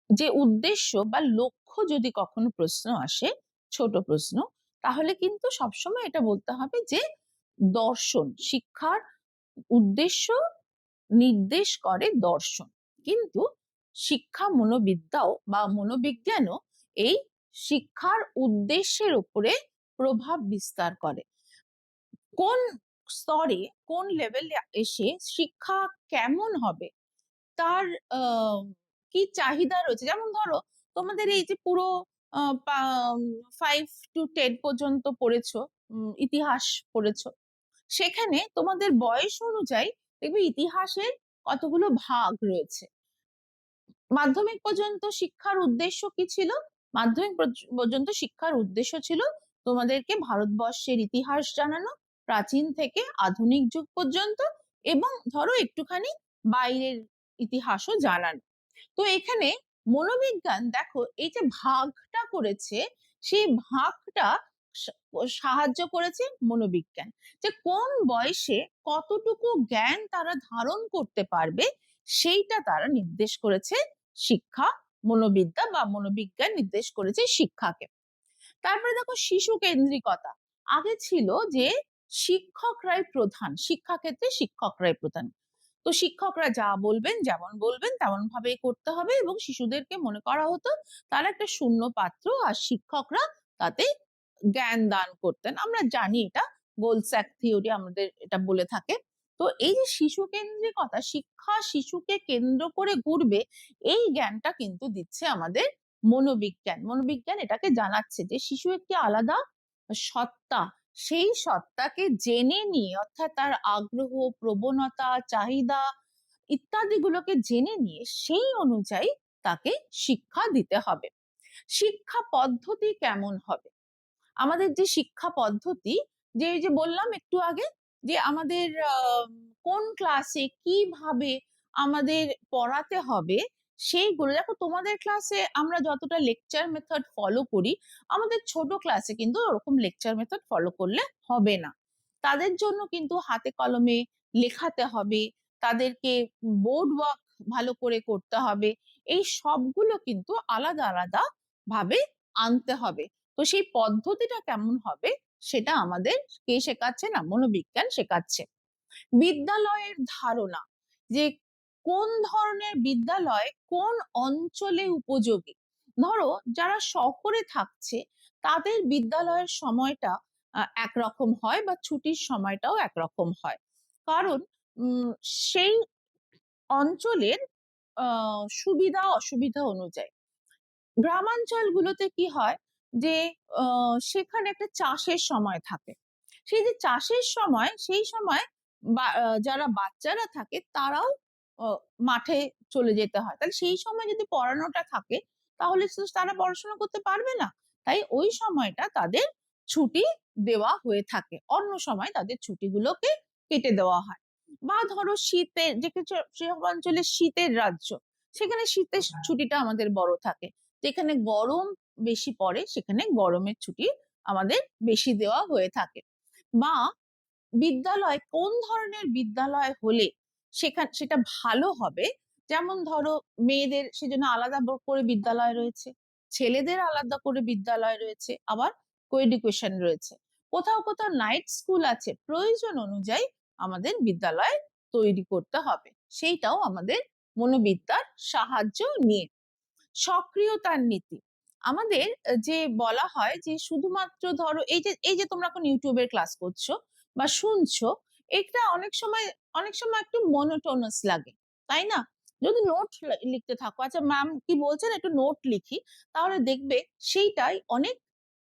যে উদ্দেশ্য বা লক্ষ্য যদি কখনো প্রশ্ন আসে, ছোট প্রশ্ন, তাহলে কিন্তু সবসময় এটা বলতে হবে যে দর্শন, শিক্ষার উদ্দেশ্য নির্দেশ করে দর্শন। কিন্তু শিক্ষা মনোবিদ্যাও বা মনোবিজ্ঞানও এই শিক্ষার উদ্দেশ্যের উপরে প্রভাব বিস্তার করে। কোন স্তরে, কোন লেভেলে এসে শিক্ষা কেমন হবে, তার কি চাহিদা রয়েছে। যেমন ধরো তোমাদের এই যে পুরো 5 to 10 পর্যন্ত পড়েছো, ইতিহাস পড়েছো, সেখানে তোমাদের বয়স অনুযায়ী দেখবে ইতিহাসের কতগুলো ভাগ রয়েছে। মাধ্যমিক পর্যন্ত শিক্ষার উদ্দেশ্য কি ছিল? মাধ্যমিক পর্যন্ত শিক্ষার উদ্দেশ্য ছিল তোমাদেরকে ভারতবর্ষের ইতিহাস জানানো, প্রাচীন থেকে আধুনিক যুগ পর্যন্ত, এবং ধরো একটুখানি বাইরের ইতিহাসও জানানো। তো এখানে মনোবিজ্ঞান দেখো এই যে ভাগটা করেছে, সেই ভাগটা সাহায্য করেছে মনোবিজ্ঞান, যে কোন বয়সে কতটুকু জ্ঞান তারা ধারণ করতে পারবে সেইটা তারা নির্দেশ করেছে শিক্ষা মনোবিদ্যা বা মনোবিজ্ঞান নির্দেশ করেছে শিক্ষাকে। তারপরে দেখো শিশু কেন্দ্রিকতা। আগে ছিল যে শিক্ষকরাই প্রধান, শিক্ষাক্ষেত্রে শিক্ষকরাই প্রধান, তো শিক্ষকরা যা বলবেন, যেমন বলবেন তেমন ভাবে করতে হবে, এবং শিশুদেরকে মনে করা হতো তারা একটা শূন্য পাত্র, আর শিক্ষকরা তাতে জ্ঞান দান করতেন। আমরা জানি এটা গোলস্যাক থিওরি আমাদের এটা বলে থাকে। তো এই যে শিশু কেন্দ্রিকতা, শিক্ষা শিশুকে কেন্দ্র করে ঘুরবে, এই জ্ঞানটা কিন্তু দিচ্ছে আমাদের মনোবিজ্ঞান। মনোবিজ্ঞান এটাকে জানাচ্ছে যে শিশু একটি আলাদা সত্তা, সেই সত্তাকে জেনে নিয়ে, অর্থাৎ তার আগ্রহ, প্রবণতা, চাহিদা, ইত্যাদিগুলোকে জেনে নিয়ে সেই অনুযায়ী তাকে শিক্ষা দিতে হবে। শিক্ষা পদ্ধতি কেমন হবে? আমাদের যে শিক্ষা পদ্ধতি, যে বললাম একটু আগে, যে আমাদের কোন ক্লাসে কিভাবে আমাদের পড়াতে হবে, সেইগুলো দেখো। তোমাদের ক্লাসে আমরা যতটা লেকচার মেথড ফলো করি, আমাদের ছোট ক্লাসে কিন্তু ওরকম লেকচার মেথড ফলো করলে হবে না। তাদের জন্য কিন্তু হাতে কলমে লেখাতে হবে, তাদেরকে বোর্ড ওয়ার্ক ভালো করে করতে হবে। এই সবগুলো কিন্তু আলাদা আলাদা ভাবে আনতে হবে। তো সেই পদ্ধতিটা কেমন হবে সেটা আমাদের কে শেখাচ্ছে? না, মনোবিজ্ঞান শেখাচ্ছে। বিদ্যালয়ের ধারণা, যে কোন ধরনের বিদ্যালয় কোন অঞ্চলে উপযোগী। ধরো যারা শহরে থাকছে তাদের বিদ্যালয়ের সময়টা একরকম হয়, বা ছুটির সময়টাও একরকম হয়, কারণ সেই অঞ্চলের সুবিধা অসুবিধা অনুযায়ী। গ্রামাঞ্চলগুলোতে কি হয়, যে সেখানে একটা চাষের সময় থাকে। সেই যে চাষের সময়, সেই সময় যারা বাচ্চারা থাকে তারাও মাঠে চলে যেতে হয়। তাহলে সেই সময় যদি পড়ানোটা থাকে, তাহলে তো তারা পড়াশোনা করতে পারবে না। তাই ওই সময়টা তাদের ছুটি দেওয়া হয়ে থাকে, অন্য সময় তাদের ছুটিগুলোকে কেটে দেওয়া হয়। বা ধরো শীতের যে অঞ্চলে শীতের রাজ্য, সেখানে শীতের ছুটিটা আমাদের বড় থাকে। যেখানে গরম বেশি পড়ে সেখানে গরমের ছুটি আমাদের বেশি দেওয়া হয়ে থাকে। বা বিদ্যালয় কোন ধরনের বিদ্যালয় হলে সেটা ভালো হবে, যেমন ধরো মেয়েদের সেজন্য আলাদা করে বিদ্যালয় রয়েছে, ছেলেদের আলাদা করে বিদ্যালয় রয়েছে, আবার কোএডুকেশন রয়েছে। কোথাও কোথাও নাইট স্কুল আছে। প্রয়োজন অনুযায়ী আমাদের বিদ্যালয় তৈরি করতে হবে, সেইটাও আমাদের মনোবিদ্যার সাহায্য নিয়ে। সক্রিয়তার নীতি, আমাদের যে বলা হয় যে শুধুমাত্র ধরো এই যে তোমরা এখন ইউটিউবের ক্লাস করছো বা শুনছো, এটা অনেক সময় একটু মনোটোনাস লাগে, তাই না? যদি নোট লিখতে থাকো, আচ্ছা ম্যাম কি বলছেন, একটু নোট লিখি, তাহলে দেখবে সেইটাই অনেক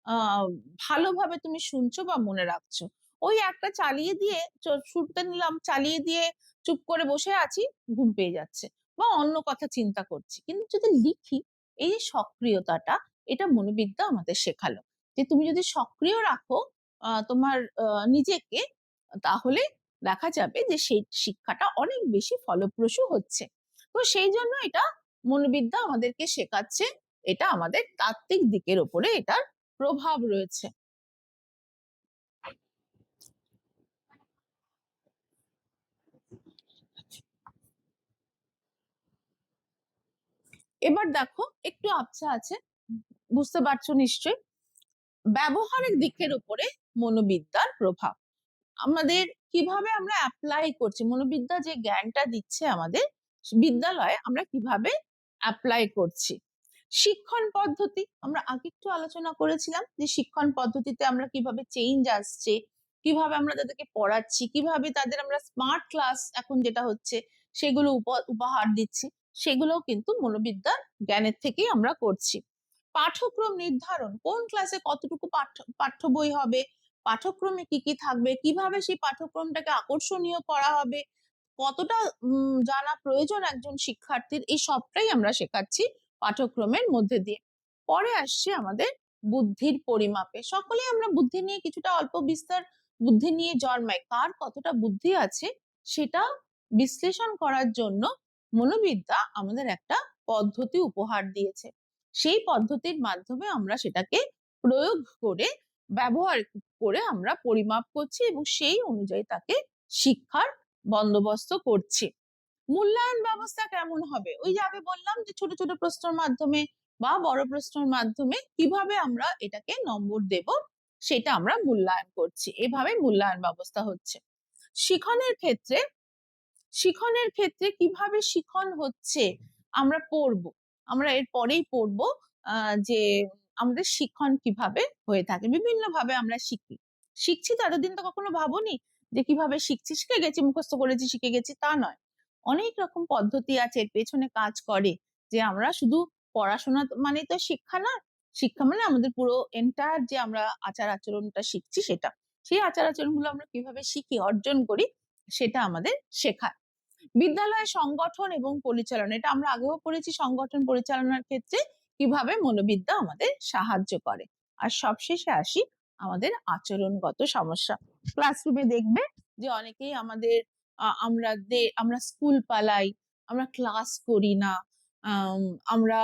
আহ ভালোভাবে তুমি শুনছো বা মনে রাখছো। ওই একটা চালিয়ে দিয়ে শুনতে নিলাম, চালিয়ে দিয়ে চুপ করে বসে আছি, ঘুম পেয়ে যাচ্ছে, বা অন্য কথা চিন্তা করছি। কিন্তু যদি লিখি, এই যে সক্রিয়তাটা, এটা মনোবিদ্যা আমাদের শেখালো, যে তুমি যদি সক্রিয় রাখো তোমার নিজেকে, তাহলে দেখা যাবে যে সেই শিক্ষাটা অনেক বেশি ফলপ্রসূ হচ্ছে। তো সেই জন্য এটা মনোবিদ্যা আমাদেরকে শেখাচ্ছে, এটা আমাদের তাত্ত্বিক দিকের উপরে এটার প্রভাব রয়েছে। এবার দেখো, একটু আবছা আছে, বুঝতে পারছো নিশ্চয়ই। ব্যবহারিক দিকের উপরে মনোবিদ্যার প্রভাব, আমাদের কিভাবে আমরা অ্যাপ্লাই করছি, মনোবিদ্যা যে জ্ঞানটা দিচ্ছে আমাদের বিদ্যালয়ে, আমরা কিভাবে অ্যাপ্লাই করছি। শিক্ষণ পদ্ধতি, আমরা আগে একটু আলোচনা করেছিলাম যে শিক্ষণ পদ্ধতিতে আমরা কিভাবে চেঞ্জ আসছে, কিভাবে আমরা তাদেরকে পড়াচ্ছি, কিভাবে তাদের আমরা স্মার্ট ক্লাস এখন যেটা হচ্ছে সেগুলো উপহার দিচ্ছি, সেগুলোও কিন্তু মনোবিদ্যার জ্ঞানের থেকেই আমরা করছি। পাঠ্যক্রম নির্ধারণ, কোন ক্লাসে কতটুকু পাঠ্য বই হবে, পাঠ্যক্রমে কি কি থাকবে, কিভাবে সেই পাঠ্যক্রমটাকে আকর্ষণীয় করা হবে, কতটা জানা প্রয়োজন একজন শিক্ষার্থীর, এই সবটাই আমরা শেখাচ্ছি পাঠ্যক্রমের মধ্যে দিয়ে। পরে আসছে আমাদের বুদ্ধির পরিমাপে, সকলেই আমরা বুদ্ধি নিয়ে কিছুটা অল্প বিস্তর বুদ্ধি নিয়ে জন্মাই, কার কতটা বুদ্ধি আছে সেটা বিশ্লেষণ করার জন্য মনোবিদ্যা আমাদের একটা পদ্ধতি উপহার দিয়েছে। সেই পদ্ধতির মাধ্যমে আমরা সেটাকে প্রয়োগ করে, ব্যবহার করে আমরা পরিমাপ করছি এবং সেই অনুযায়ী তাকে শিক্ষার বন্দোবস্ত করছি। মূল্যায়ন ব্যবস্থা কেমন হবে? ওই যে আগে বললাম যে ছোট ছোট প্রশ্নের মাধ্যমে বা বড় প্রশ্নের মাধ্যমে কিভাবে আমরা এটাকে নম্বর দেব, সেটা আমরা মূল্যায়ন করছি, এভাবে মূল্যায়ন ব্যবস্থা হচ্ছে। শিখনের ক্ষেত্রে, কিভাবে শিখন হচ্ছে আমরা পড়বো, আমরা এর পরেই পড়বো যে আমাদের শিখন কিভাবে হয়ে থাকে। বিভিন্ন ভাবে আমরা শিখছি তো, এতদিন তো কখনো ভাবনি যে কিভাবে শিখছি, শিখে গেছি, মুখস্থ করেছি, শিখে গেছি, তা নয়। অনেক রকম পদ্ধতি আছে এর পেছনে কাজ করে, যে আমরা শুধু পড়াশোনা মানে তো শিক্ষা না, শিক্ষা মানে আমাদের পুরো এন্টায়ার যে আমরা আচার আচরণটা শিখছি, সেটা, সেই আচার আচরণ গুলো আমরা কিভাবে শিখি, অর্জন করি, সেটা আমাদের শেখা। বিদ্যালয়ের সংগঠন এবং পরিচালনা, এটা আমরা আগেও পড়েছি, সংগঠন পরিচালনার ক্ষেত্রে কিভাবে মনোবিদ্যা আমাদের সাহায্য করে। আর সবশেষে আসি আমাদের আচরণগত সমস্যা। ক্লাসরুমে দেখবে যে অনেকেই আমাদের আমরা স্কুল পালাই, আমরা ক্লাস করি না, আমরা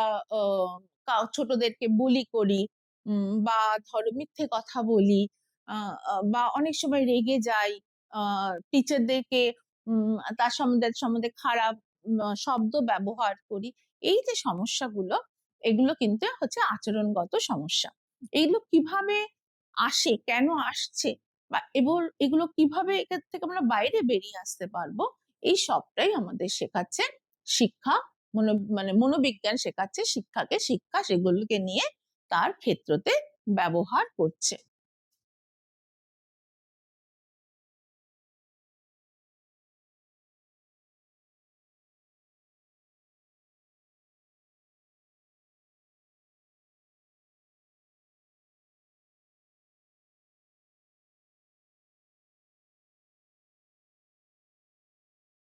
ছোটদেরকে বুলি করি, বা ধরো মিথ্যে কথা বলি, বা অনেক সময় রেগে যাই, টিচারদেরকে তার সম্বন্ধে খারাপ শব্দ ব্যবহার করি। এই যে সমস্যাগুলো, এগুলো কিন্তু হচ্ছে আচরণগত সমস্যা। এইগুলো কিভাবে আসে, কেন আসছে, বা এগুলো কিভাবে এখান থেকে আমরা বাইরে বেরিয়ে আসতে পারবো, এই সবটাই আমাদের শেখাচ্ছে শিক্ষা। মানে মনোবিজ্ঞান শেখাচ্ছে শিক্ষাকে, শিক্ষা সেগুলোকে নিয়ে তার ক্ষেত্রতে ব্যবহার করছে।